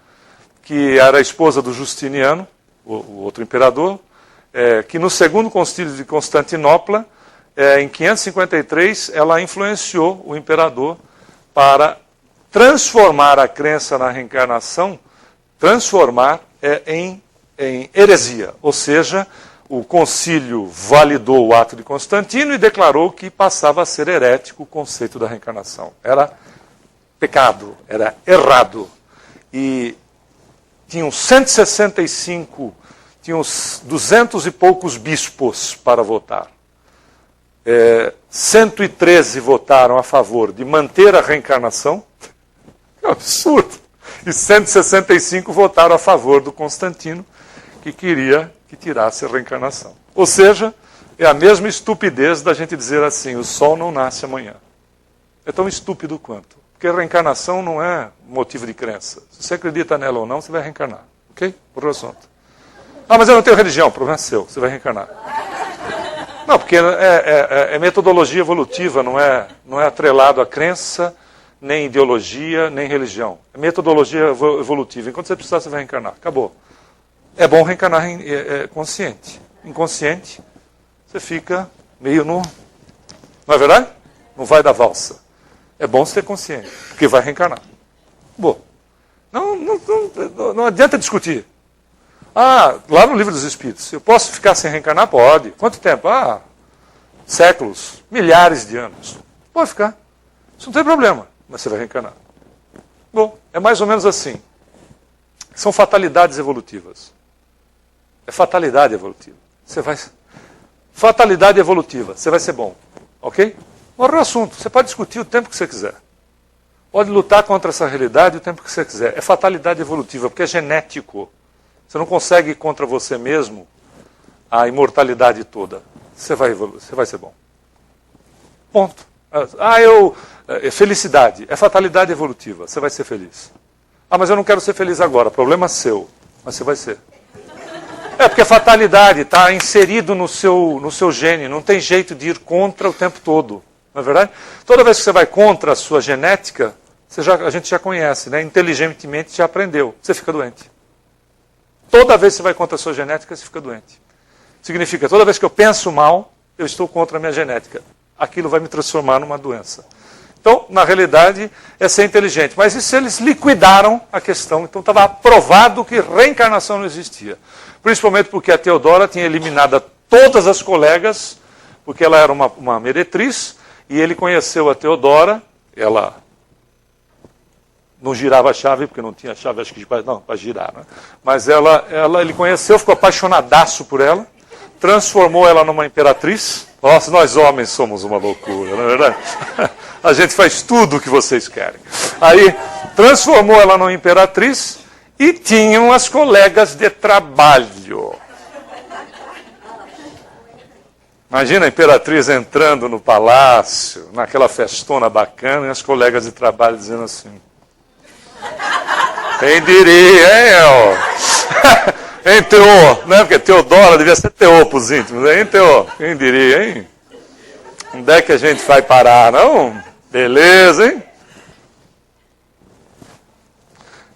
que era a esposa do Justiniano, o outro imperador, que no segundo concílio de Constantinopla, em 553, ela influenciou o imperador para transformar a crença na reencarnação, em heresia, ou seja, o concílio validou o ato de Constantino e declarou que passava a ser herético o conceito da reencarnação. Era pecado, era errado. E tinham 165, tinham 200 e poucos bispos para votar. 113 votaram a favor de manter a reencarnação. É um absurdo. E 165 votaram a favor do Constantino, que queria que tirasse a reencarnação. Ou seja, é a mesma estupidez da gente dizer assim, o sol não nasce amanhã. É tão estúpido quanto. Porque a reencarnação não é motivo de crença. Se você acredita nela ou não, você vai reencarnar. Ok? Por assunto. Ah, mas eu não tenho religião. O problema é seu. Você vai reencarnar. Não, porque é metodologia evolutiva, não é atrelado à crença, nem ideologia, nem religião. É metodologia evolutiva. Enquanto você precisar, você vai reencarnar. Acabou. É bom reencarnar consciente. Inconsciente, você fica meio no... Não é verdade? Não vai da valsa. É bom ser consciente, porque vai reencarnar. Bom, não adianta discutir. Ah, lá no Livro dos Espíritos, eu posso ficar sem reencarnar? Pode. Quanto tempo? Ah, séculos, milhares de anos. Pode ficar. Isso não tem problema, mas você vai reencarnar. Bom, é mais ou menos assim. São fatalidades evolutivas. É fatalidade evolutiva. Fatalidade evolutiva. Você vai ser bom. Ok? Morreu o assunto. Você pode discutir o tempo que você quiser. Pode lutar contra essa realidade o tempo que você quiser. É fatalidade evolutiva, porque é genético. Você não consegue ir contra você mesmo a imortalidade toda. Você vai ser bom. Ponto. Felicidade. É fatalidade evolutiva. Você vai ser feliz. Ah, mas eu não quero ser feliz agora. Problema seu. Mas você vai ser. É porque a fatalidade está inserido no seu gene. Não tem jeito de ir contra o tempo todo. Não é verdade? Toda vez que você vai contra a sua genética, a gente já conhece, né? Inteligentemente já aprendeu. Você fica doente. Toda vez que você vai contra a sua genética, você fica doente. Significa, toda vez que eu penso mal, eu estou contra a minha genética. Aquilo vai me transformar numa doença. Então, na realidade, é ser inteligente. Mas isso eles liquidaram a questão. Então, estava aprovado que reencarnação não existia. Principalmente porque a Teodora tinha eliminado todas as colegas, porque ela era uma meretriz, e ele conheceu a Teodora, ela não girava a chave, porque não tinha chave, acho que para girar, né? Mas ele conheceu, ficou apaixonadaço por ela, transformou ela numa imperatriz. Nossa, nós homens somos uma loucura, não é verdade? A gente faz tudo o que vocês querem. Aí, transformou ela numa imperatriz e tinham as colegas de trabalho. Imagina a imperatriz entrando no palácio, naquela festona bacana, e as colegas de trabalho dizendo assim: quem diria, hein, ó? Hein, Teô? Né? Porque Teodora devia ser Teô para os íntimos. Hein, Teô? Quem diria, hein? Onde é que a gente vai parar, não? Beleza, hein?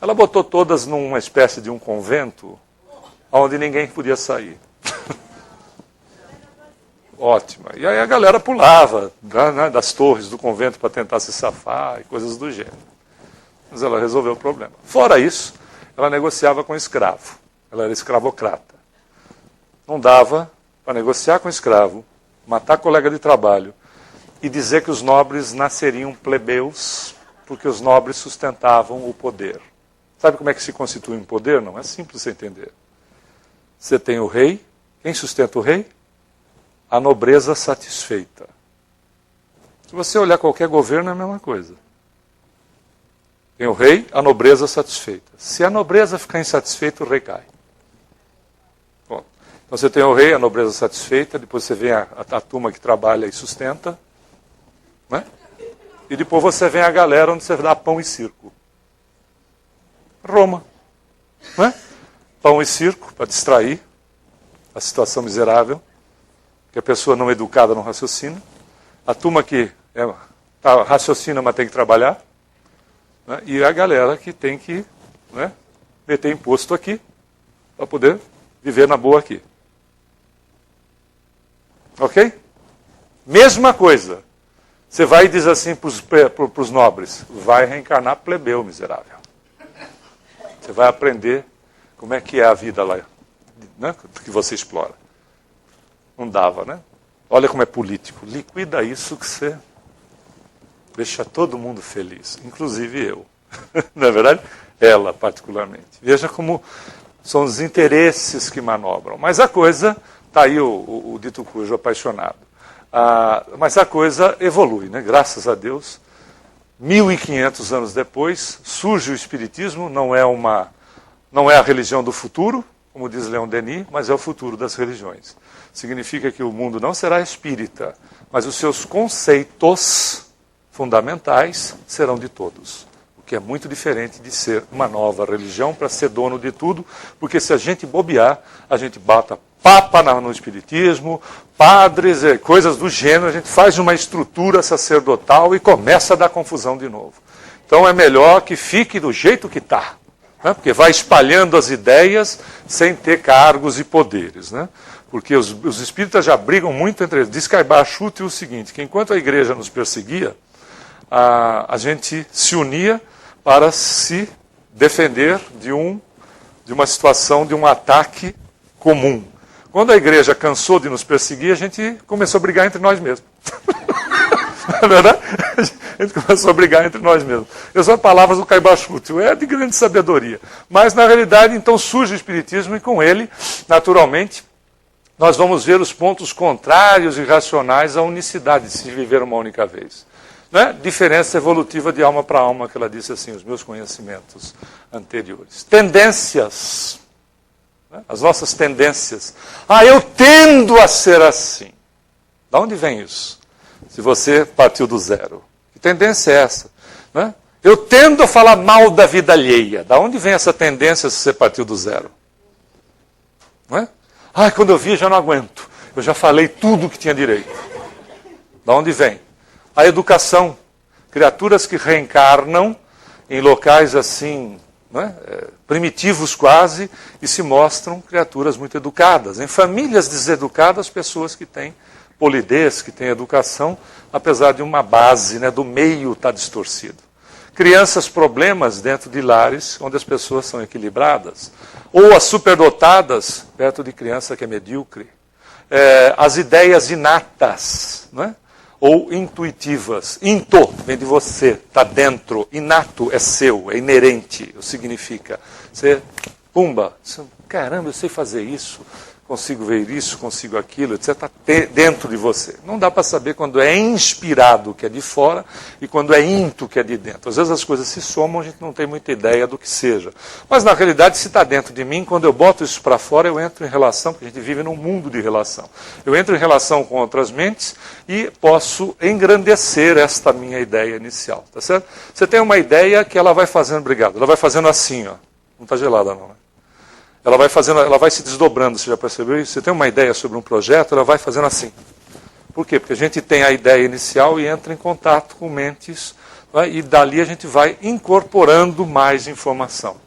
Ela botou todas numa espécie de um convento, onde ninguém podia sair. Ótima. E aí a galera pulava, né, das torres do convento para tentar se safar e coisas do gênero. Mas ela resolveu o problema. Fora isso, ela negociava com escravo. Ela era escravocrata. Não dava para negociar com escravo, matar colega de trabalho e dizer que os nobres nasceriam plebeus, porque os nobres sustentavam o poder. Sabe como é que se constitui um poder? Não é simples você entender. Você tem o rei. Quem sustenta o rei? A nobreza satisfeita. Se você olhar qualquer governo, é a mesma coisa. Tem o rei, a nobreza satisfeita. Se a nobreza ficar insatisfeita, o rei cai. Bom, então você tem o rei, a nobreza satisfeita, depois você vem a turma que trabalha e sustenta, né? E depois você vem a galera onde você dá pão e circo. Roma. Né? Pão e circo, para distrair a situação miserável, que a pessoa não educada não raciocina. A turma que raciocina, mas tem que trabalhar. Né? E a galera que tem que, né, meter imposto aqui, para poder viver na boa aqui. Ok? Mesma coisa. Você vai e diz assim para os nobres: vai reencarnar plebeu, miserável. Você vai aprender como é que é a vida lá, né, que você explora. Não dava, né? Olha como é político. Liquida isso que você deixa todo mundo feliz, inclusive eu. Não é verdade? Ela, particularmente. Veja como são os interesses que manobram. Mas a coisa, está aí o dito cujo apaixonado. Mas a coisa evolui, né? Graças a Deus. 1500 anos depois, surge o Espiritismo, não é a religião do futuro, como diz Leon Denis, mas é o futuro das religiões. Significa que o mundo não será espírita, mas os seus conceitos fundamentais serão de todos. O que é muito diferente de ser uma nova religião para ser dono de tudo, porque se a gente bobear, a gente bota papa no espiritismo, padres, coisas do gênero, a gente faz uma estrutura sacerdotal e começa a dar confusão de novo. Então é melhor que fique do jeito que está, né? Porque vai espalhando as ideias sem ter cargos e poderes, né? Porque os espíritas já brigam muito entre eles. Diz Caibar-Schulte o seguinte, que enquanto a igreja nos perseguia, a gente se unia para se defender de uma situação, de um ataque comum. Quando a igreja cansou de nos perseguir, a gente começou a brigar entre nós mesmos. Não é verdade? A gente começou a brigar entre nós mesmos. Essas são palavras do Caibar-Schulte, é de grande sabedoria. Mas, na realidade, então surge o Espiritismo e com ele, naturalmente, nós vamos ver os pontos contrários e racionais à unicidade de se viver uma única vez. Né? Diferença evolutiva de alma para alma, que ela disse assim, os meus conhecimentos anteriores. Tendências. As nossas tendências. Eu tendo a ser assim. De onde vem isso? Se você partiu do zero. Que tendência é essa? Né? Eu tendo a falar mal da vida alheia. De onde vem essa tendência se você partiu do zero? Não é? Quando eu vi, já não aguento. Eu já falei tudo que tinha direito. De onde vem? A educação. Criaturas que reencarnam em locais assim, né, primitivos quase, e se mostram criaturas muito educadas. Em famílias deseducadas, pessoas que têm polidez, que tem educação, apesar de uma base, né, do meio estar distorcido. Crianças problemas dentro de lares onde as pessoas são equilibradas. Ou as superdotadas perto de criança que é medíocre. As ideias inatas, né? Ou intuitivas. Into vem de você, está dentro. Inato é seu, é inerente, significa. Você, pumba, caramba, eu sei fazer isso. Consigo ver isso, consigo aquilo, etc. Está dentro de você. Não dá para saber quando é inspirado, que é de fora, e quando é into, que é de dentro. Às vezes as coisas se somam, a gente não tem muita ideia do que seja. Mas na realidade, se está dentro de mim, quando eu boto isso para fora, eu entro em relação, porque a gente vive num mundo de relação. Eu entro em relação com outras mentes e posso engrandecer esta minha ideia inicial. Tá certo? Você tem uma ideia que ela vai fazendo, obrigado, ela vai fazendo assim, ó. Não está gelada não, né? Ela vai se desdobrando, você já percebeu isso? Você tem uma ideia sobre um projeto, ela vai fazendo assim. Por quê? Porque a gente tem a ideia inicial e entra em contato com mentes, né? E dali a gente vai incorporando mais informação.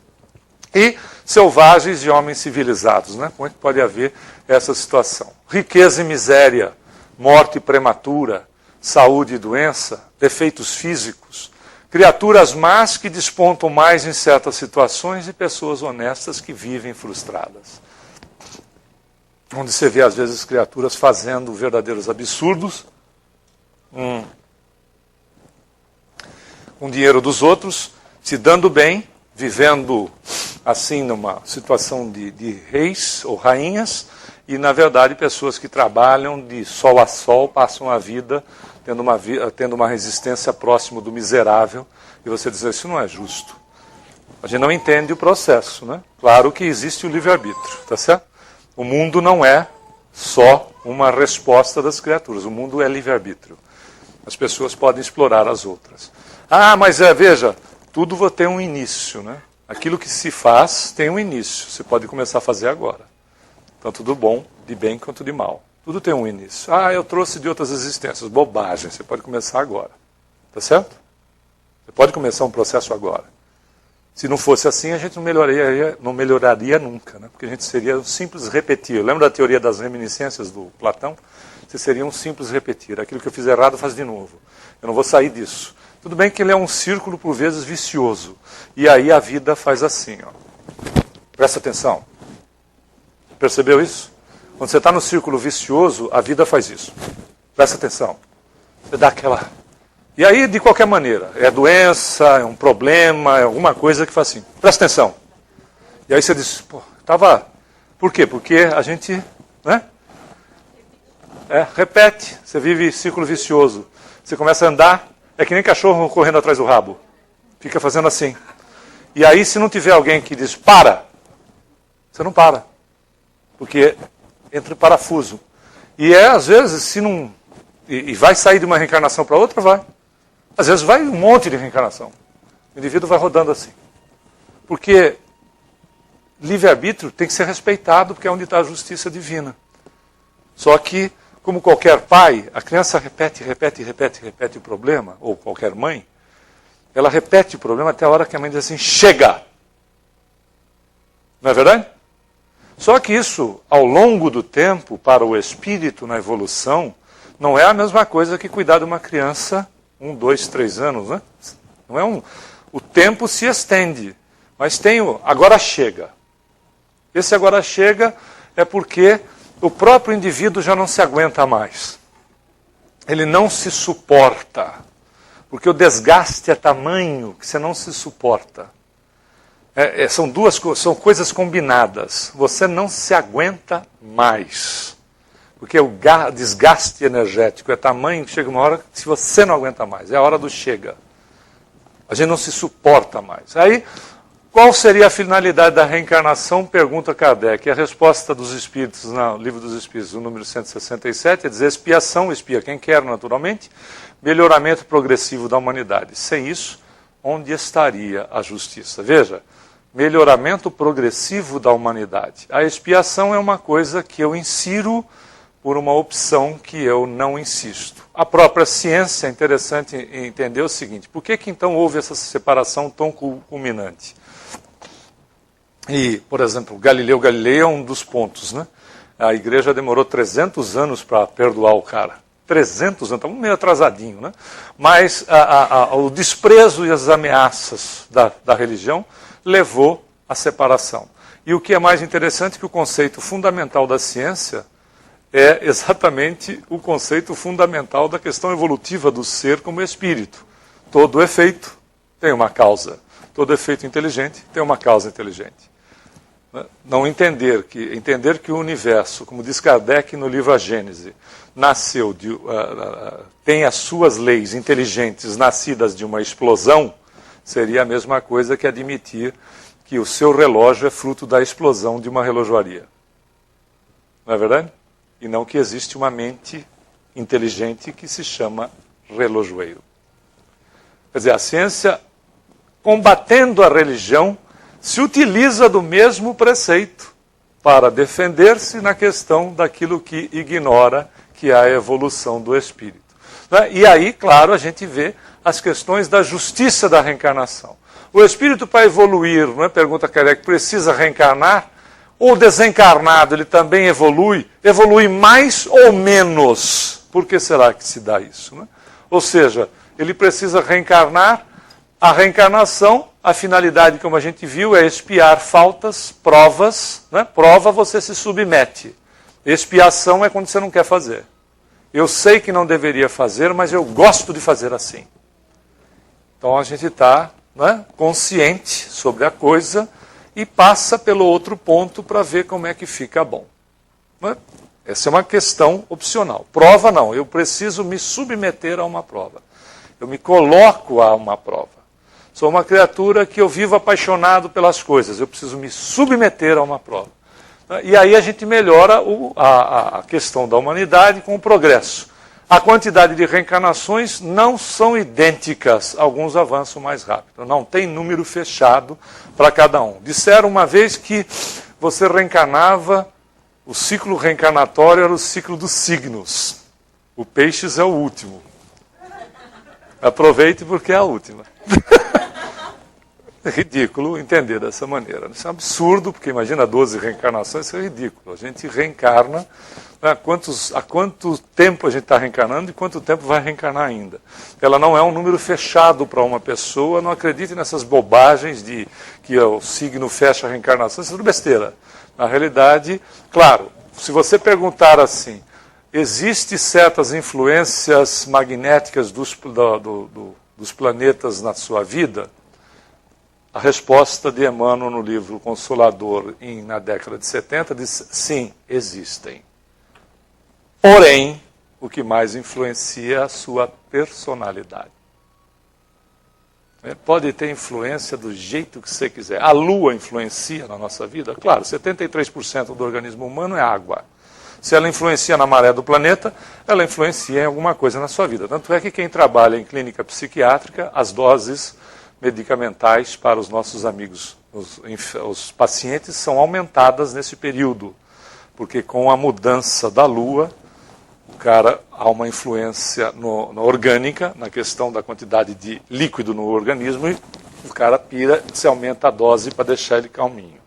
E selvagens e homens civilizados, né? Como é que pode haver essa situação? Riqueza e miséria, morte prematura, saúde e doença, defeitos físicos, criaturas más que despontam mais em certas situações e pessoas honestas que vivem frustradas. Onde você vê, às vezes, criaturas fazendo verdadeiros absurdos com dinheiro dos outros, se dando bem, vivendo assim numa situação de reis ou rainhas, e, na verdade, pessoas que trabalham de sol a sol, passam a vida tendo uma resistência próximo do miserável, e você diz, isso não é justo. A gente não entende o processo, né? Claro que existe o livre-arbítrio, tá certo? O mundo não é só uma resposta das criaturas, o mundo é livre-arbítrio. As pessoas podem explorar as outras. Ah, mas veja, tudo tem um início, né? Aquilo que se faz tem um início, você pode começar a fazer agora. Tanto do bom, de bem, quanto de mal. Tudo tem um início. Ah, eu trouxe de outras existências. Bobagem, você pode começar agora. Tá certo? Você pode começar um processo agora. Se não fosse assim, a gente não melhoraria nunca, né? Porque a gente seria um simples repetir. Lembra da teoria das reminiscências do Platão? Você seria um simples repetir. Aquilo que eu fiz errado, faz de novo. Eu não vou sair disso. Tudo bem que ele é um círculo, por vezes, vicioso. E aí a vida faz assim, ó. Presta atenção. Percebeu isso? Quando você está no círculo vicioso, a vida faz isso. Presta atenção. Você dá aquela... E aí, de qualquer maneira, é doença, é um problema, é alguma coisa que faz assim. Presta atenção. E aí você diz, pô, estava... Por quê? Porque a gente, né? Repete. Você vive círculo vicioso. Você começa a andar, é que nem cachorro correndo atrás do rabo. Fica fazendo assim. E aí, se não tiver alguém que diz, para, você não para. Porque entra em parafuso. E às vezes, se não... E vai sair de uma reencarnação para outra, vai. Às vezes vai um monte de reencarnação. O indivíduo vai rodando assim. Porque livre-arbítrio tem que ser respeitado, porque é onde está a justiça divina. Só que, como qualquer pai, a criança repete o problema, ou qualquer mãe, ela repete o problema até a hora que a mãe diz assim, chega! Não é verdade? Só que isso, ao longo do tempo, para o espírito na evolução, não é a mesma coisa que cuidar de uma criança 1, 2, 3 anos, né? Não é o tempo se estende, mas tem o agora chega. Esse agora chega é porque o próprio indivíduo já não se aguenta mais. Ele não se suporta, porque o desgaste é tamanho que você não se suporta. São coisas combinadas. Você não se aguenta mais. Porque o desgaste energético é tamanho que chega uma hora que você não aguenta mais. É a hora do chega. A gente não se suporta mais. Aí, qual seria a finalidade da reencarnação? Pergunta Kardec. A resposta dos Espíritos, no Livro dos Espíritos, o número 167, é dizer expiação, expia quem quer naturalmente, melhoramento progressivo da humanidade. Sem isso, onde estaria a justiça? Veja, melhoramento progressivo da humanidade. A expiação é uma coisa que eu insiro por uma opção que eu não insisto. A própria ciência é interessante entender o seguinte, por que então houve essa separação tão culminante? E, por exemplo, Galileu Galilei é um dos pontos, né? A igreja demorou 300 anos para perdoar o cara. 300 anos, estamos meio atrasadinho, né? Mas o desprezo e as ameaças da religião levou à separação. E o que é mais interessante é que o conceito fundamental da ciência é exatamente o conceito fundamental da questão evolutiva do ser como espírito. Todo efeito tem uma causa. Todo efeito inteligente tem uma causa inteligente. Não entender que o universo, como diz Kardec no livro A Gênese, nasceu tem as suas leis inteligentes nascidas de uma explosão, seria a mesma coisa que admitir que o seu relógio é fruto da explosão de uma relojoaria. Não é verdade? E não que existe uma mente inteligente que se chama relojoeiro. Quer dizer, a ciência, combatendo a religião, se utiliza do mesmo preceito para defender-se na questão daquilo que ignora, que é a evolução do espírito. E aí, claro, a gente vê as questões da justiça da reencarnação. O espírito, para evoluir, não é? Pergunta Kardec, precisa reencarnar? Ou desencarnado, ele também evolui? Evolui mais ou menos? Por que será que se dá isso? Né? Ou seja, ele precisa reencarnar. A reencarnação, a finalidade, como a gente viu, é expiar faltas, provas. Né? Prova você se submete. Expiação é quando você não quer fazer. Eu sei que não deveria fazer, mas eu gosto de fazer assim. Então a gente está, né, consciente sobre a coisa e passa pelo outro ponto para ver como é que fica bom. Né? Essa é uma questão opcional. Prova não, eu preciso me submeter a uma prova. Eu me coloco a uma prova. Sou uma criatura que eu vivo apaixonado pelas coisas, eu preciso me submeter a uma prova. E aí a gente melhora a questão da humanidade com o progresso. A quantidade de reencarnações não são idênticas, alguns avançam mais rápido. Não tem número fechado para cada um. Disseram uma vez que você reencarnava, o ciclo reencarnatório era o ciclo dos signos. O Peixes é o último. Aproveite porque é a última. É ridículo entender dessa maneira. Isso é um absurdo, porque imagina 12 reencarnações, isso é ridículo. A gente reencarna, né, há quanto tempo a gente está reencarnando e quanto tempo vai reencarnar ainda. Ela não é um número fechado para uma pessoa, não acredite nessas bobagens de que o signo fecha a reencarnação, isso é tudo besteira. Na realidade, claro, se você perguntar assim, existem certas influências magnéticas dos planetas na sua vida? A resposta de Emmanuel no livro Consolador, na década de 70, diz sim, existem. Porém, o que mais influencia é a sua personalidade. Pode ter influência do jeito que você quiser. A Lua influencia na nossa vida? Claro, 73% do organismo humano é água. Se ela influencia na maré do planeta, ela influencia em alguma coisa na sua vida. Tanto é que quem trabalha em clínica psiquiátrica, as doses medicamentais para os nossos amigos, os pacientes, são aumentadas nesse período. Porque com a mudança da Lua, há uma influência orgânica, na questão da quantidade de líquido no organismo, e o cara pira, se aumenta a dose para deixar ele calminho.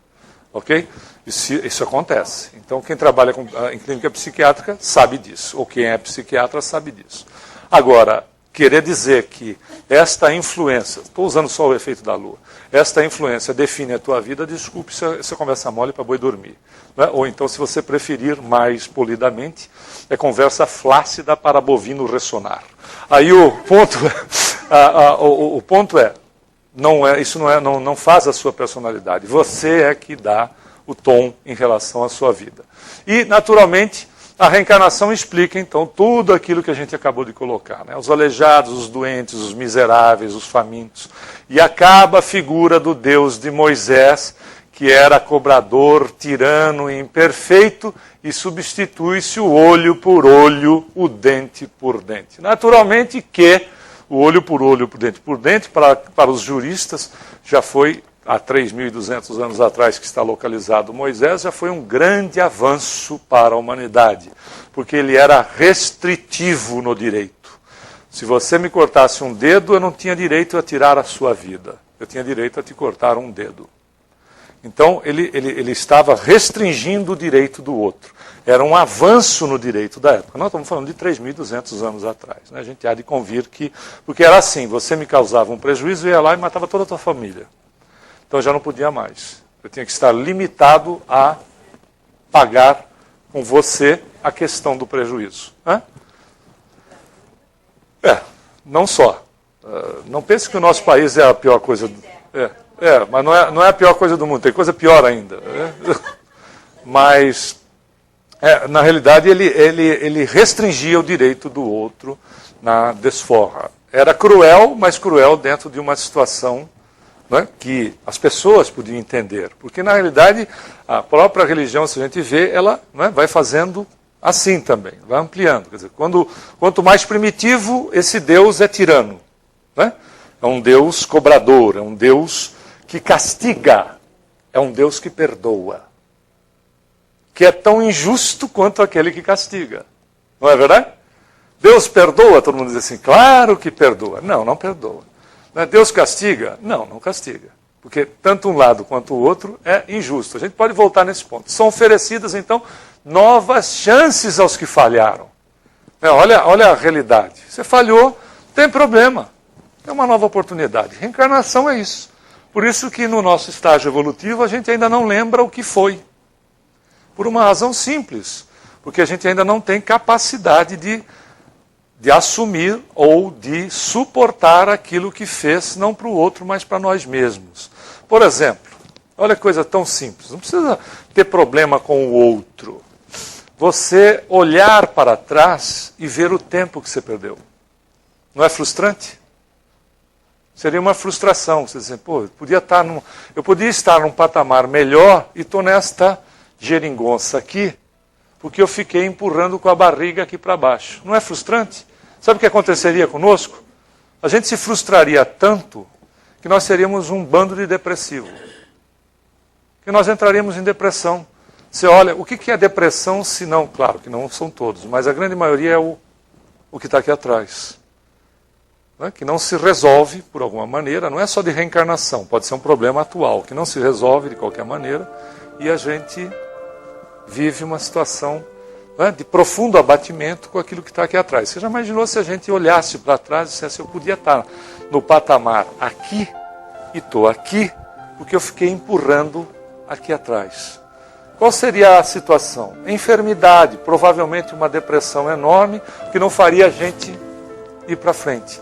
Ok? Isso acontece. Então, quem trabalha em clínica psiquiátrica sabe disso, ou quem é psiquiatra sabe disso. Agora, querer dizer que esta influência, estou usando só o efeito da Lua, esta influência define a tua vida, desculpe se essa conversa mole para boi dormir. Né? Ou então, se você preferir mais polidamente, é conversa flácida para bovino ressonar. Aí o ponto é, isso não faz a sua personalidade, você é que dá o tom em relação à sua vida. E, naturalmente, a reencarnação explica, então, tudo aquilo que a gente acabou de colocar. Né? Os aleijados, os doentes, os miseráveis, os famintos. E acaba a figura do Deus de Moisés, que era cobrador, tirano e imperfeito, e substitui-se o olho por olho, o dente por dente. Naturalmente que o olho, por dente por dente, para os juristas, já foi, há 3.200 anos atrás que está localizado Moisés, já foi um grande avanço para a humanidade, porque ele era restritivo no direito. Se você me cortasse um dedo, eu não tinha direito a tirar a sua vida. Eu tinha direito a te cortar um dedo. Então, ele estava restringindo o direito do outro. era um avanço no direito da época. Nós estamos falando de 3.200 anos atrás. Né? A gente há de convir que... Porque era assim, você me causava um prejuízo, eu ia lá e matava toda a tua família. Então eu já não podia mais. Eu tinha que estar limitado a pagar com você a questão do prejuízo. Né? Não só. Não pense que o nosso país é a pior coisa... mas não é a pior coisa do mundo, tem coisa pior ainda. Né? Mas... na realidade, ele restringia o direito do outro na desforra. Era cruel, mas cruel dentro de uma situação, né, que as pessoas podiam entender. Porque, na realidade, a própria religião, se a gente vê, ela, né, vai fazendo assim também, vai ampliando. Quer dizer, quanto mais primitivo, esse Deus é tirano. Né? É um Deus cobrador, é um Deus que castiga, é um Deus que perdoa. Que é tão injusto quanto aquele que castiga. Não é verdade? Deus perdoa? Todo mundo diz assim, claro que perdoa. Não, não perdoa. Deus castiga? Não, não castiga. Porque tanto um lado quanto o outro é injusto. A gente pode voltar nesse ponto. São oferecidas, então, novas chances aos que falharam. Olha a realidade. Você falhou, tem problema. É uma nova oportunidade. Reencarnação é isso. Por isso que no nosso estágio evolutivo a gente ainda não lembra o que foi. Por uma razão simples, porque a gente ainda não tem capacidade de assumir ou de suportar aquilo que fez, não para o outro, mas para nós mesmos. Por exemplo, olha que coisa tão simples, não precisa ter problema com o outro. Você olhar para trás e ver o tempo que você perdeu. Não é frustrante? Seria uma frustração, você dizer, eu podia estar num patamar melhor e estou nesta geringonça aqui, porque eu fiquei empurrando com a barriga aqui para baixo. Não é frustrante? Sabe o que aconteceria conosco? A gente se frustraria tanto que nós seríamos um bando de depressivo. Que nós entraríamos em depressão. Você olha, o que é depressão se não, claro que não são todos, mas a grande maioria é o que está aqui atrás. Né? Que não se resolve por alguma maneira, não é só de reencarnação, pode ser um problema atual, que não se resolve de qualquer maneira, e a gente vive uma situação, né, de profundo abatimento com aquilo que está aqui atrás. Você já imaginou se a gente olhasse para trás e dissesse, eu podia estar no patamar aqui e estou aqui, porque eu fiquei empurrando aqui atrás. Qual seria a situação? Enfermidade, provavelmente uma depressão enorme, que não faria a gente ir para frente.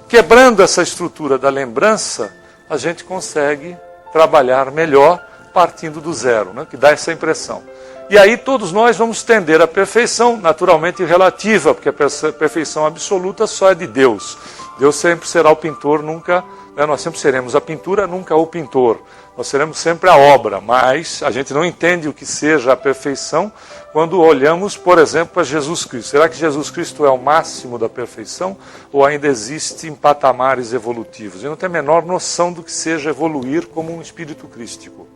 Quebrando essa estrutura da lembrança, a gente consegue trabalhar melhor partindo do zero, né, que dá essa impressão. E aí todos nós vamos tender à perfeição, naturalmente relativa, porque a perfeição absoluta só é de Deus. Deus sempre será o pintor, nunca, né, nós sempre seremos a pintura, nunca o pintor. Nós seremos sempre a obra, mas a gente não entende o que seja a perfeição quando olhamos, por exemplo, para Jesus Cristo. Será que Jesus Cristo é o máximo da perfeição ou ainda existem patamares evolutivos? A gente não tem a menor noção do que seja evoluir como um espírito crístico.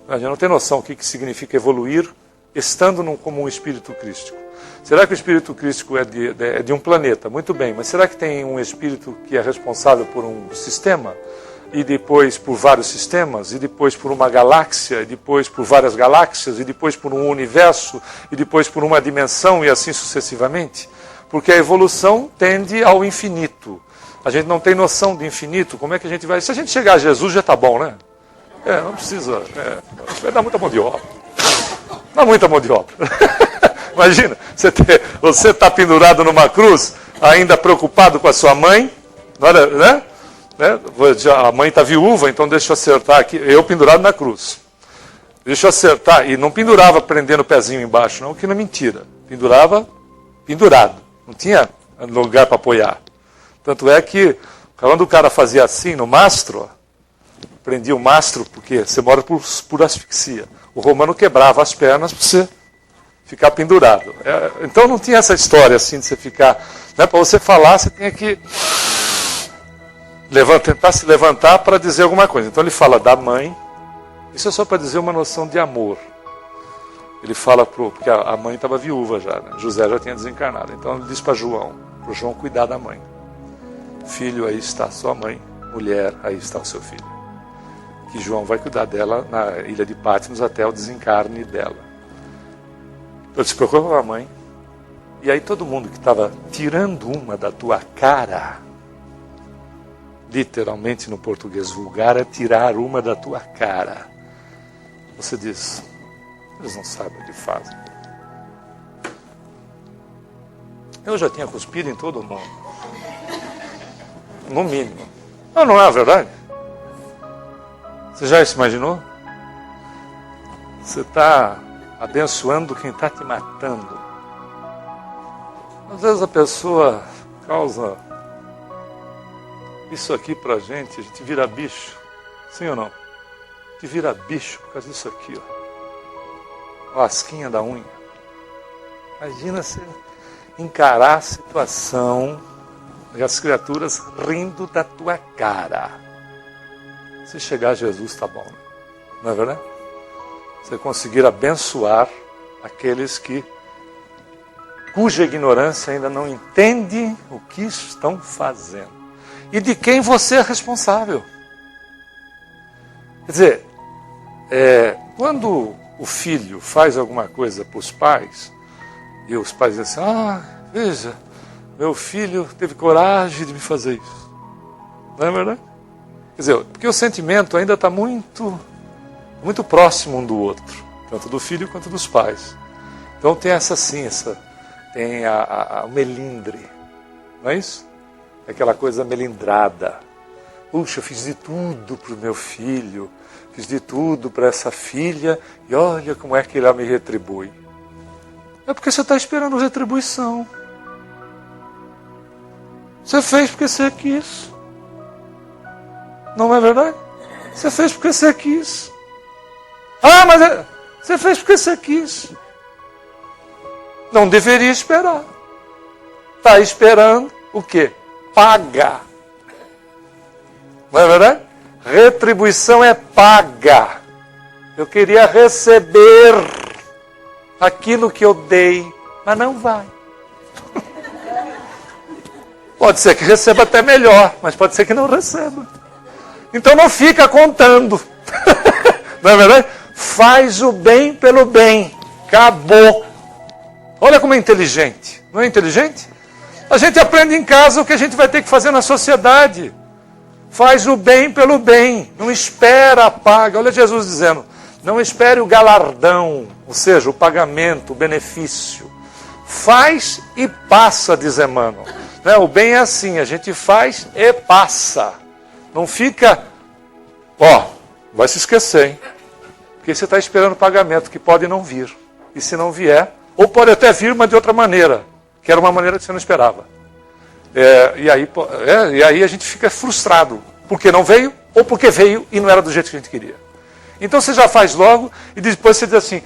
A gente não tem noção do que significa evoluir estando como um espírito crístico. Será que o espírito crístico é de um planeta? Muito bem, mas será que tem um espírito que é responsável por um sistema? E depois por vários sistemas? E depois por uma galáxia? E depois por várias galáxias? E depois por um universo? E depois por uma dimensão? E assim sucessivamente? Porque a evolução tende ao infinito. A gente não tem noção de infinito. Como é que a gente vai... Se a gente chegar a Jesus já está bom, né? Não precisa... vai dar muita mão de obra. Dá muita mão de obra. Imagina, você está pendurado numa cruz, ainda preocupado com a sua mãe, olha, né? A mãe está viúva, então deixa eu acertar aqui, eu pendurado na cruz. Deixa eu acertar, e não pendurava prendendo o pezinho embaixo, não, que não é mentira. Pendurava pendurado, não tinha lugar para apoiar. Tanto é que, quando o cara fazia assim no mastro, prendia o mastro, porque você mora por asfixia. O romano quebrava as pernas para você ficar pendurado. Então não tinha essa história assim de você ficar... Né, para você falar, você tinha que tentar se levantar para dizer alguma coisa. Então ele fala da mãe. Isso é só para dizer uma noção de amor. Ele fala, porque a mãe estava viúva já, né? José já tinha desencarnado. Então ele diz para João cuidar da mãe. Filho, aí está a sua mãe. Mulher, aí está o seu filho. Que João vai cuidar dela na ilha de Patmos até o desencarne dela. Ele se preocupa com a mãe. E aí todo mundo que estava tirando uma da tua cara, literalmente no português vulgar, é tirar uma da tua cara. Você diz, eles não sabem o que fazem. Eu já tinha cuspido em todo mundo. No mínimo. Não é a verdade? Você já se imaginou? Você está abençoando quem está te matando. Às vezes a pessoa causa isso aqui pra gente, a gente vira bicho. Sim ou não? A gente vira bicho por causa disso aqui, ó. Lasquinha da unha. Imagina você encarar a situação e as criaturas rindo da tua cara. Se chegar a Jesus, tá bom, né? Não é verdade? Você conseguir abençoar aqueles cuja ignorância ainda não entende o que estão fazendo. E de quem você é responsável. Quer dizer, quando o filho faz alguma coisa para os pais, e os pais dizem assim, veja, meu filho teve coragem de me fazer isso. Não é verdade? Quer dizer, porque o sentimento ainda está muito próximo um do outro, tanto do filho quanto dos pais. Então tem tem o melindre, não é isso? É aquela coisa melindrada. Puxa, eu fiz de tudo para o meu filho, fiz de tudo para essa filha, e olha como é que ela me retribui. É porque você está esperando retribuição. Você fez porque você quis. Não é verdade? Você fez porque você quis. Mas você fez porque você quis. Não deveria esperar. Está esperando o quê? Paga. Não é verdade? Retribuição é paga. Eu queria receber aquilo que eu dei, mas não vai. Pode ser que receba até melhor, mas pode ser que não receba. Então não fica contando. Não é verdade? Faz o bem pelo bem. Acabou. Olha como é inteligente. Não é inteligente? A gente aprende em casa o que a gente vai ter que fazer na sociedade. Faz o bem pelo bem. Não espera a paga. Olha Jesus dizendo, não espere o galardão, ou seja, o pagamento, o benefício. Faz e passa, diz Emmanuel. O bem é assim, a gente faz e passa. Não fica, vai se esquecer, hein? Porque você está esperando o pagamento, que pode não vir. E se não vier, ou pode até vir, mas de outra maneira, que era uma maneira que você não esperava. E aí a gente fica frustrado, porque não veio, ou porque veio e não era do jeito que a gente queria. Então você já faz logo, e depois você diz assim,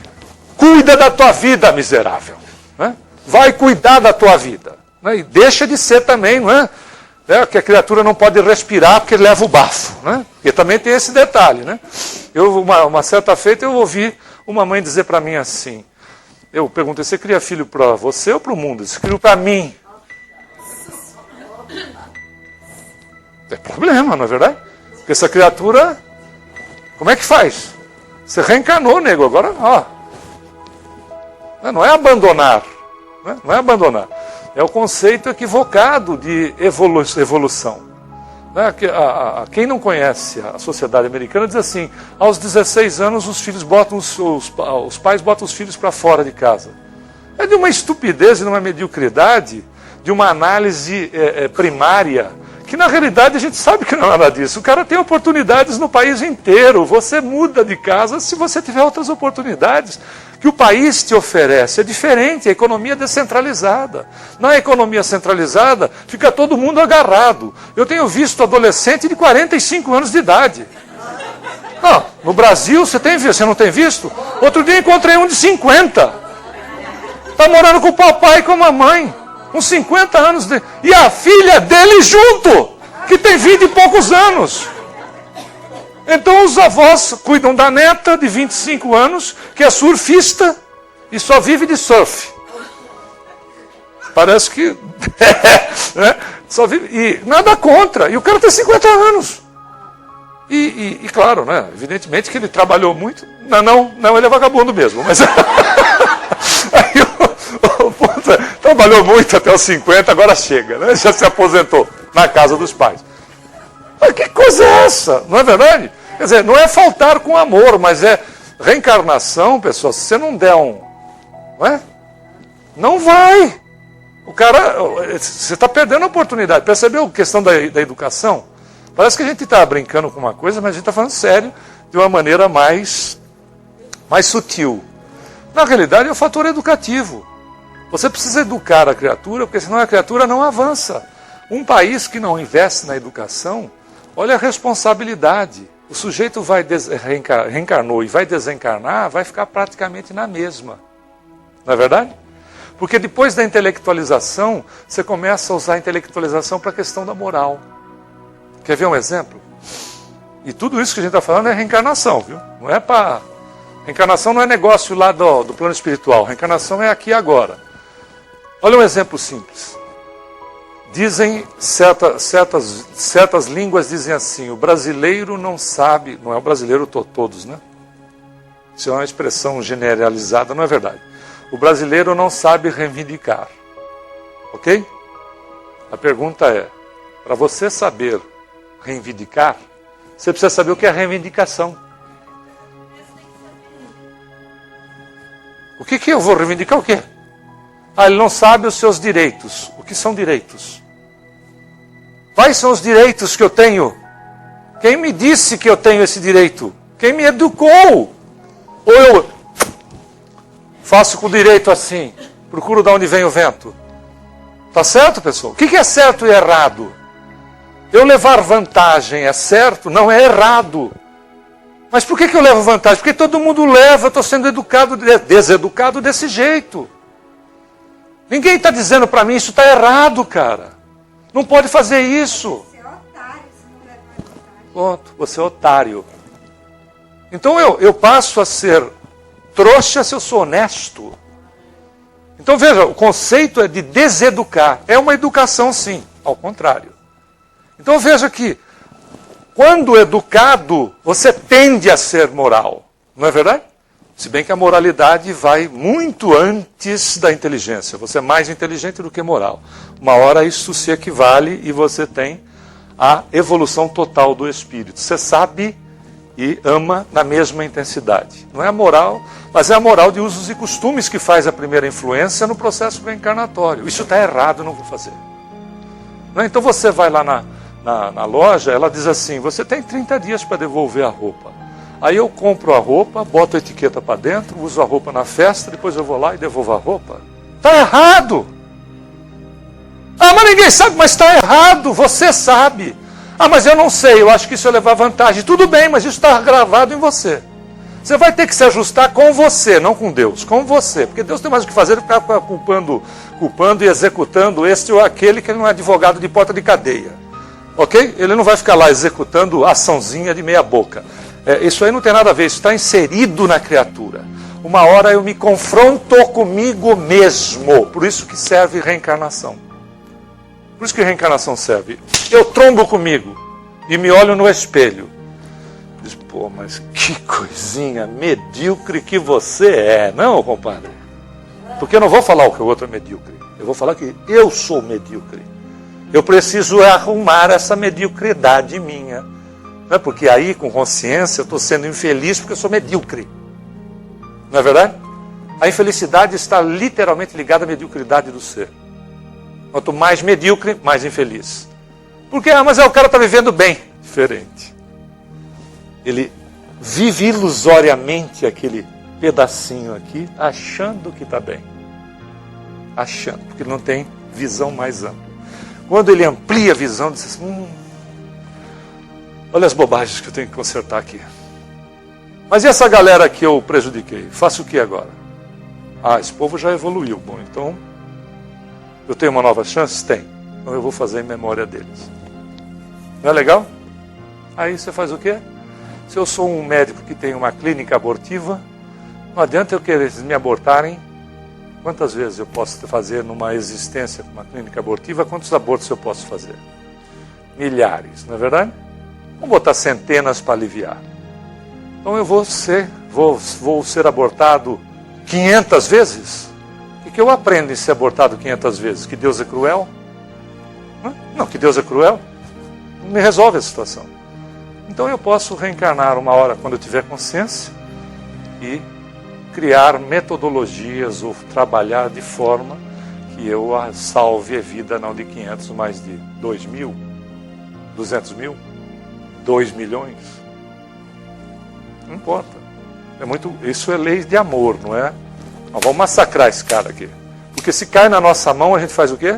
cuida da tua vida, miserável. Né? Vai cuidar da tua vida. Né? E deixa de ser também, não é? Que a criatura não pode respirar porque leva o bafo. Né? Porque também tem esse detalhe. Né? Uma certa feita eu ouvi uma mãe dizer para mim assim, eu perguntei, você cria filho para você ou para o mundo? Você cria para mim. É problema, não é verdade? Porque essa criatura, como é que faz? Você reencarnou, nego, agora, não é abandonar. Não é abandonar. É o conceito equivocado de evolução. Quem não conhece a sociedade americana diz assim, aos 16 anos os pais botam os filhos para fora de casa. É de uma estupidez, de uma mediocridade, de uma análise primária, que na realidade a gente sabe que não é nada disso. O cara tem oportunidades no país inteiro. Você muda de casa se você tiver outras oportunidades que o país te oferece. É diferente, a economia é descentralizada. Na economia centralizada, fica todo mundo agarrado. Eu tenho visto adolescente de 45 anos de idade. No Brasil, você não tem visto? Outro dia encontrei um de 50. Está morando com o papai e com a mamãe. Com 50 anos. E a filha dele junto, que tem 20 e poucos anos. Então os avós cuidam da neta de 25 anos, que é surfista e só vive de surf. Parece que... né? Só vive, e nada contra. E o cara tem 50 anos. E claro, né? Evidentemente que ele trabalhou muito. Não, ele é vagabundo mesmo. Mas... Aí Trabalhou muito até os 50, agora chega, né? Já se aposentou na casa dos pais. Mas que coisa é essa? Não é verdade? Quer dizer, não é faltar com amor, mas é reencarnação, pessoal. Se você não der não é? Não vai. O cara, você está perdendo a oportunidade. Percebeu a questão da educação? Parece que a gente está brincando com uma coisa, mas a gente está falando sério, de uma maneira mais sutil. Na realidade, é o fator educativo. Você precisa educar a criatura, porque senão a criatura não avança. Um país que não investe na educação, olha a responsabilidade. O sujeito reencarnou e vai desencarnar, vai ficar praticamente na mesma. Não é verdade? Porque depois da intelectualização, você começa a usar a intelectualização para a questão da moral. Quer ver um exemplo? E tudo isso que a gente está falando é reencarnação, viu? Não é para... Reencarnação não é negócio lá do plano espiritual. Reencarnação é aqui e agora. Olha um exemplo simples. Dizem, certas línguas dizem assim, o brasileiro não sabe... Não é o brasileiro todos, né? Isso é uma expressão generalizada, não é verdade. O brasileiro não sabe reivindicar. Ok? A pergunta é, para você saber reivindicar, você precisa saber o que é reivindicação. O que eu vou reivindicar? O quê? Ele não sabe os seus direitos. O que são direitos? Quais são os direitos que eu tenho? Quem me disse que eu tenho esse direito? Quem me educou? Ou eu faço com o direito assim, procuro de onde vem o vento? Tá certo, pessoal? O que é certo e errado? Eu levar vantagem é certo? Não, é errado. Mas por que eu levo vantagem? Porque todo mundo leva, eu estou sendo deseducado desse jeito. Ninguém está dizendo para mim, isso está errado, cara. Não pode fazer isso. Você é otário se não leva vantagem. Pronto, você é otário. Então eu passo a ser trouxa se eu sou honesto. Então veja, o conceito é de deseducar. É uma educação sim, ao contrário. Então veja que, quando educado, você tende a ser moral. Não é verdade? Se bem que a moralidade vai muito antes da inteligência. Você é mais inteligente do que moral. Uma hora isso se equivale e você tem a evolução total do espírito. Você sabe e ama na mesma intensidade. Não é a moral, mas é a moral de usos e costumes que faz a primeira influência no processo reencarnatório. Isso está errado, não vou fazer. Não é? Então você vai lá na loja, ela diz assim, você tem 30 dias para devolver a roupa. Aí eu compro a roupa, boto a etiqueta para dentro, uso a roupa na festa, depois eu vou lá e devolvo a roupa. Está errado! Mas ninguém sabe, mas está errado, você sabe. Mas eu não sei, eu acho que isso é levar vantagem. Tudo bem, mas isso está gravado em você. Você vai ter que se ajustar com você, não com Deus, com você. Porque Deus tem mais o que fazer do que ficar culpando e executando este ou aquele que ele não é advogado de porta de cadeia. Ok? Ele não vai ficar lá executando açãozinha de meia boca. Isso aí não tem nada a ver, isso está inserido na criatura. Uma hora eu me confronto comigo mesmo. Por isso que serve reencarnação. Por isso que reencarnação serve. Eu trombo comigo e me olho no espelho. Diz, pô, mas que coisinha medíocre que você é. Não, compadre. Porque eu não vou falar o que o outro é medíocre. Eu vou falar que eu sou medíocre. Eu preciso arrumar essa mediocridade minha. Não é? Porque aí, com consciência, eu estou sendo infeliz porque eu sou medíocre. Não é verdade? A infelicidade está literalmente ligada à mediocridade do ser. Quanto mais medíocre, mais infeliz. Por quê? Mas o cara está vivendo bem. Diferente. Ele vive ilusoriamente aquele pedacinho aqui, achando que está bem. Achando, porque ele não tem visão mais ampla. Quando ele amplia a visão, diz assim, olha as bobagens que eu tenho que consertar aqui. Mas e essa galera que eu prejudiquei? Faço o que agora? Esse povo já evoluiu. Bom, então, eu tenho uma nova chance? Tem. Então eu vou fazer em memória deles. Não é legal? Aí você faz o quê? Se eu sou um médico que tem uma clínica abortiva, não adianta eu querer me abortarem. Quantas vezes eu posso fazer numa existência com uma clínica abortiva? Quantos abortos eu posso fazer? Milhares, não é verdade? Vamos botar centenas para aliviar. Então eu vou ser abortado 500 vezes? O que eu aprendo em ser abortado 500 vezes? Que Deus é cruel? Não, que Deus é cruel. Não me resolve a situação. Então eu posso reencarnar uma hora quando eu tiver consciência e criar metodologias ou trabalhar de forma que eu salve a vida não de 500, mas de 2 mil, 200 mil, 2 milhões. Não importa. Isso é lei de amor, não é? Nós vamos massacrar esse cara aqui. Porque se cai na nossa mão, a gente faz o quê?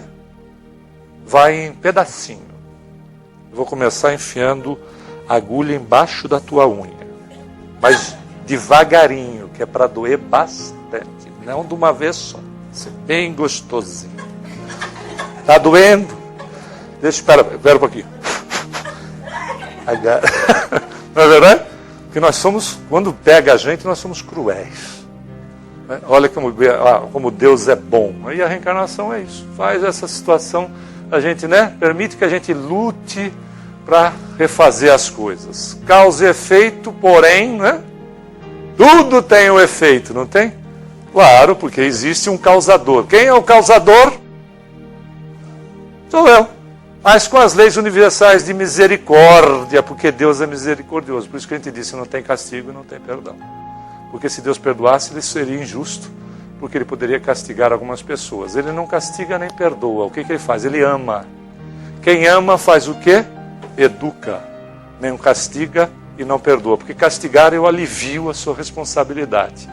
Vai em pedacinho. Eu vou começar enfiando a agulha embaixo da tua unha. Mas devagarinho, que é para doer bastante. Não de uma vez só. Ser bem gostosinho. Tá doendo? Espera um pouquinho. Não é verdade? Porque nós somos, quando pega a gente, nós somos cruéis. Olha como Deus é bom. Aí a reencarnação é isso. Faz essa situação, a gente, permite que a gente lute para refazer as coisas. Causa e efeito, porém, tudo tem um efeito, não tem? Claro, porque existe um causador. Quem é o causador? Sou eu. Mas com as leis universais de misericórdia, porque Deus é misericordioso. Por isso que a gente disse, não tem castigo e não tem perdão. Porque se Deus perdoasse, ele seria injusto, porque ele poderia castigar algumas pessoas. Ele não castiga nem perdoa. O que ele faz? Ele ama. Quem ama faz o quê? Educa. Nem castiga e não perdoa. Porque castigar eu alivio a sua responsabilidade.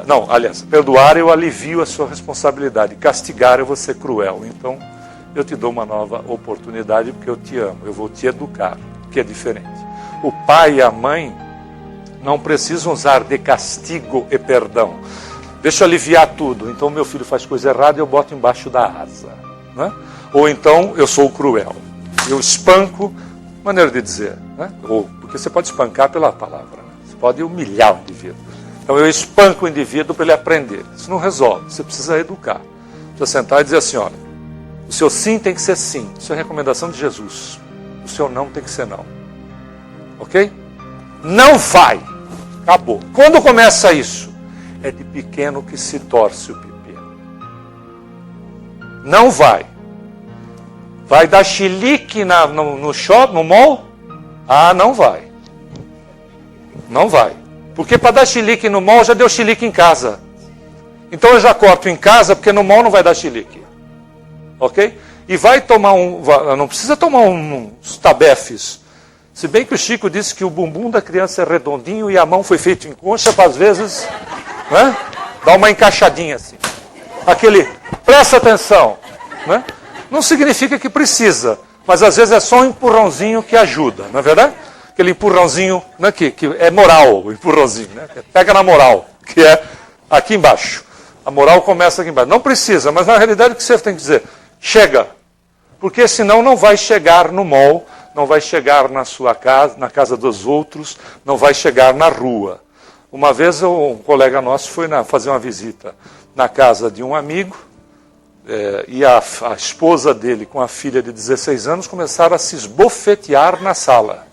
Não, aliás, perdoar eu alivio a sua responsabilidade. Castigar eu vou ser cruel. Então, eu te dou uma nova oportunidade porque eu te amo. Eu vou te educar, que é diferente. O pai e a mãe não precisam usar de castigo e perdão. Deixa eu aliviar tudo. Então meu filho faz coisa errada e eu boto embaixo da asa. Ou então eu sou cruel. Eu espanco, maneira de dizer. Ou, porque você pode espancar pela palavra. Você pode humilhar o indivíduo. Então eu espanco o indivíduo para ele aprender. Isso não resolve. Você precisa educar. Precisa sentar e dizer assim, olha, o seu sim tem que ser sim. Isso é recomendação de Jesus. O seu não tem que ser não. Ok? Não vai. Acabou. Quando começa isso? É de pequeno que se torce o pepino. Não vai. Vai dar chilique no shopping, no mall? Ah, não vai. Não vai. Porque para dar chilique no mall, já deu chilique em casa. Então eu já corto em casa, porque no mall não vai dar chilique. Ok? E vai tomar não precisa tomar uns tabefes. Se bem que o Chico disse que o bumbum da criança é redondinho e a mão foi feita em concha, para às vezes dar uma encaixadinha assim. Presta atenção. Não significa que precisa, mas às vezes é só um empurrãozinho que ajuda, não é verdade? Aquele empurrãozinho que é moral, o empurrãozinho, pega na moral, que é aqui embaixo. A moral começa aqui embaixo. Não precisa, mas na realidade o que você tem que dizer? Chega. Porque senão não vai chegar no mall, não vai chegar na sua casa, na casa dos outros, não vai chegar na rua. Uma vez um colega nosso foi fazer uma visita na casa de um amigo, e a esposa dele com a filha de 16 anos começaram a se esbofetear na sala.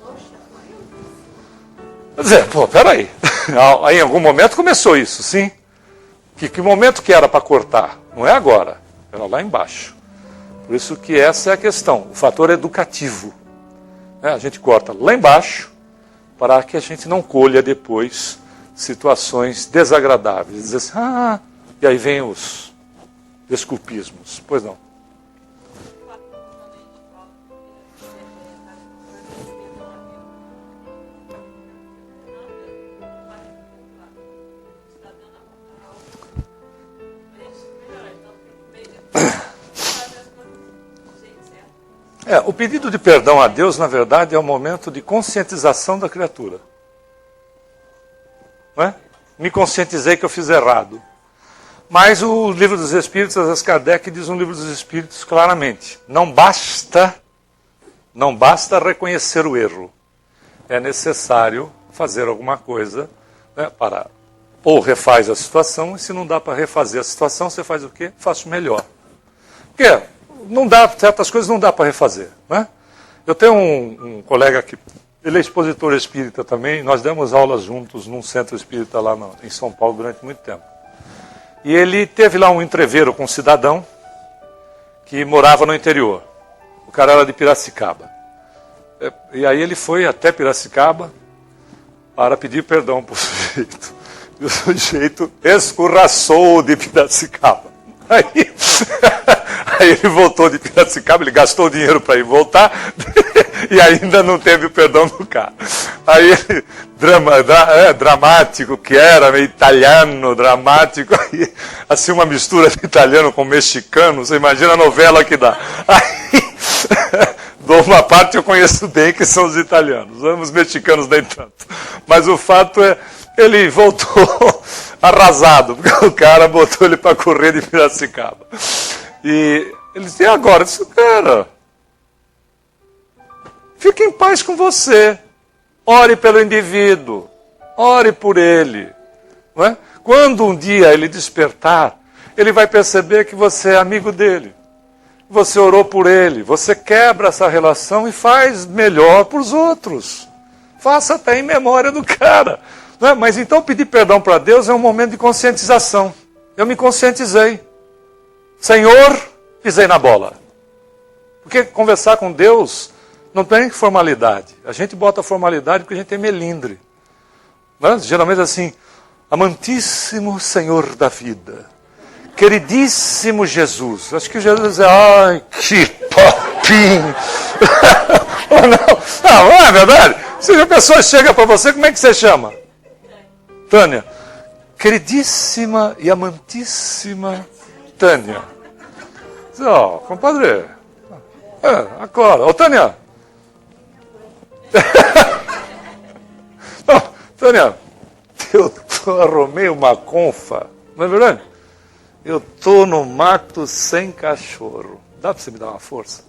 Quer dizer, peraí, em algum momento começou isso, sim? Que momento que era para cortar? Não é agora, era lá embaixo. Por isso que essa é a questão, o fator educativo. A gente corta lá embaixo para que a gente não colha depois situações desagradáveis. Dizer assim, e aí vem os desculpismos. Pois não. O pedido de perdão a Deus, na verdade, é um momento de conscientização da criatura. Não é? Me conscientizei que eu fiz errado. Mas o Livro dos Espíritos, Allan Kardec diz no Livro dos Espíritos claramente, não basta reconhecer o erro. É necessário fazer alguma coisa para... Ou refaz a situação, e se não dá para refazer a situação, você faz o quê? Faço melhor. Porque certas coisas não dá para refazer. Eu tenho um colega que ele é expositor espírita também, nós demos aulas juntos num centro espírita lá em São Paulo durante muito tempo. E ele teve lá um entreveiro com um cidadão que morava no interior. O cara era de Piracicaba. E aí ele foi até Piracicaba para pedir perdão para o sujeito. E o sujeito escorraçou de Piracicaba. Aí ele voltou de Piracicaba, ele gastou dinheiro para ir voltar e ainda não teve o perdão do cara. Aí ele, dramático que era, meio italiano, dramático, aí, assim uma mistura de italiano com mexicano, você imagina a novela que dá. Aí, de uma parte eu conheço bem, que são os italianos, os mexicanos nem tanto. Mas o fato é, ele voltou arrasado, porque o cara botou ele para correr de Piracicaba. E ele disse, e agora? Eu disse, cara, fique em paz com você. Ore pelo indivíduo. Ore por ele. Não é? Quando um dia ele despertar, ele vai perceber que você é amigo dele. Você orou por ele. Você quebra essa relação e faz melhor para os outros. Faça até em memória do cara. Não é? Mas então pedir perdão para Deus é um momento de conscientização. Eu me conscientizei. Senhor, pisei na bola. Porque conversar com Deus não tem formalidade. A gente bota formalidade porque a gente tem melindre. Não é? Geralmente assim, amantíssimo Senhor da vida, queridíssimo Jesus. Acho que Jesus é, ai, que papinho. Não é verdade? Se a pessoa chega para você, como é que você chama? Tânia. Queridíssima e amantíssima Tânia. Ó, compadre. Acorda. Ô, Tânia. Não, Tânia, eu arrumei uma confa, não é verdade? Eu estou no mato sem cachorro. Dá para você me dar uma força?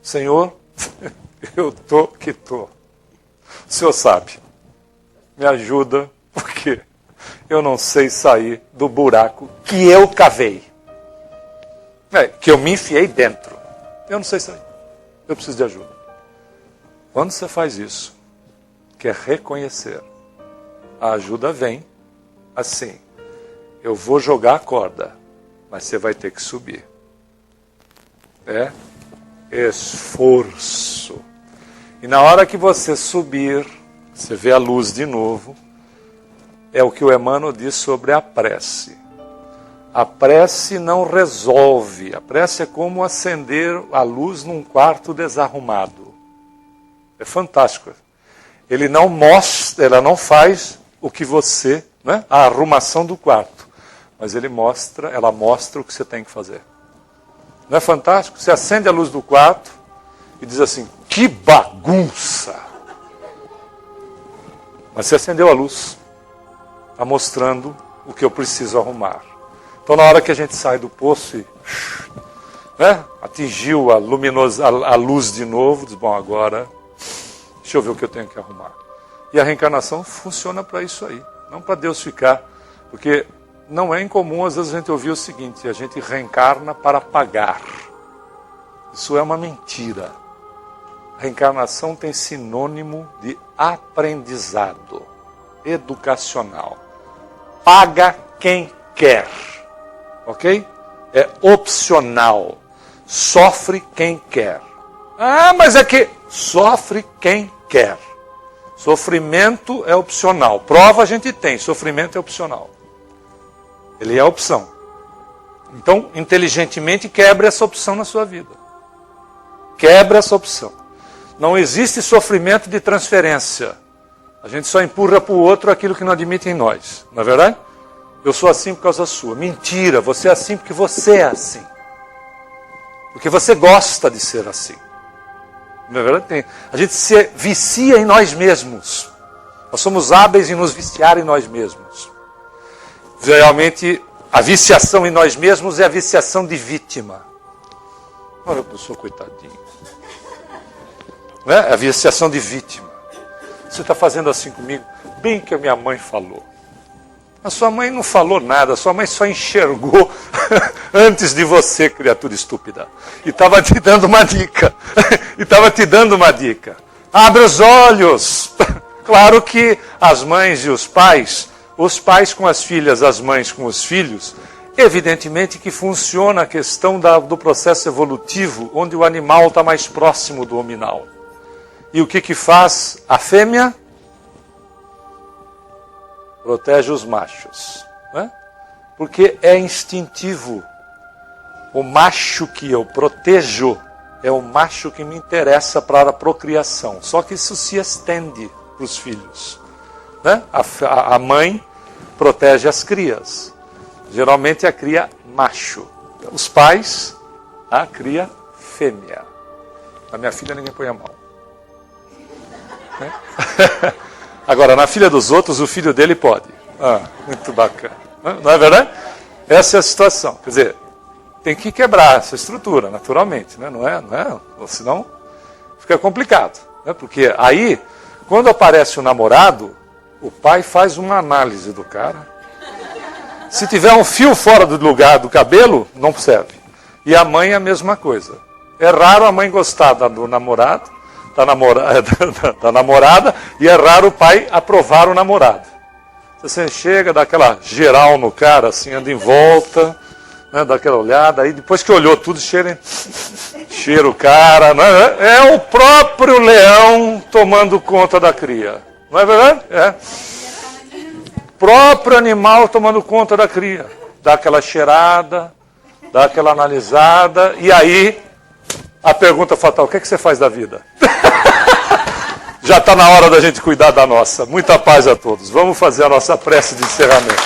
Senhor, eu estou que estou. O senhor sabe. Me ajuda, porque eu não sei sair do buraco que eu cavei. Que eu me enfiei dentro. Eu não sei sair. Eu preciso de ajuda. Quando você faz isso, quer reconhecer, a ajuda vem assim. Eu vou jogar a corda, mas você vai ter que subir. É esforço. E na hora que você subir, você vê a luz de novo, é o que o Emmanuel diz sobre a prece. A prece não resolve. A prece é como acender a luz num quarto desarrumado. É fantástico. Ele não mostra, ela não faz o que você, né? A arrumação do quarto. Mas ela mostra o que você tem que fazer. Não é fantástico? Você acende a luz do quarto e diz assim, que bagunça! Mas você acendeu a luz. Está mostrando o que eu preciso arrumar. Então, na hora que a gente sai do poço e atingiu a luz de novo, diz, bom, agora, deixa eu ver o que eu tenho que arrumar. E a reencarnação funciona para isso aí. Não para Deus ficar, porque não é incomum, às vezes, a gente ouvir o seguinte, a gente reencarna para pagar. Isso é uma mentira. A reencarnação tem sinônimo de aprendizado, educacional. Paga quem quer. Ok? É opcional. Sofre quem quer. Ah, mas é que sofre quem quer. Sofrimento é opcional. Prova a gente tem, sofrimento é opcional. Ele é opção. Então, inteligentemente, quebre essa opção na sua vida. Quebre essa opção. Não existe sofrimento de transferência. A gente só empurra para o outro aquilo que não admite em nós. Não é verdade? Eu sou assim por causa sua. Mentira, você é assim porque você é assim. Porque você gosta de ser assim. Não é verdade? A gente se vicia em nós mesmos. Nós somos hábeis em nos viciar em nós mesmos. Realmente, a viciação em nós mesmos é a viciação de vítima. Olha, eu sou coitadinho. Não é? A viciação de vítima. Você está fazendo assim comigo, bem que a minha mãe falou. A sua mãe não falou nada, a sua mãe só enxergou antes de você, criatura estúpida. E estava te dando uma dica. Abre os olhos. Claro que as mães e os pais os pais com as filhas, as mães com os filhos, evidentemente que funciona a questão do processo evolutivo, onde o animal está mais próximo do hominal. E o que faz a fêmea? Protege os machos. Né? Porque é instintivo. O macho que eu protejo é o macho que me interessa para a procriação. Só que isso se estende para os filhos. Né? A mãe protege as crias. Geralmente a cria macho. Os pais, a cria fêmea. Na minha filha ninguém põe a mão. Né? Agora, na filha dos outros, o filho dele pode. Muito bacana. Não é verdade? Essa é a situação. Quer dizer, tem que quebrar essa estrutura, naturalmente. Né? Não é? Senão fica complicado. Né? Porque aí, quando aparece o namorado, o pai faz uma análise do cara. Se tiver um fio fora do lugar do cabelo, não serve. E a mãe é a mesma coisa. É raro a mãe gostar do namorado, da namorada, e é raro o pai aprovar o namorado. Você chega, dá aquela geral no cara, assim, anda em volta, né, dá aquela olhada, aí depois que olhou tudo, cheira o cara. Né? É o próprio leão tomando conta da cria. Não é verdade? É. Próprio animal tomando conta da cria. Dá aquela cheirada, dá aquela analisada, e aí a pergunta fatal: o que você faz da vida? Já está na hora da gente cuidar da nossa. Muita paz a todos. Vamos fazer a nossa prece de encerramento.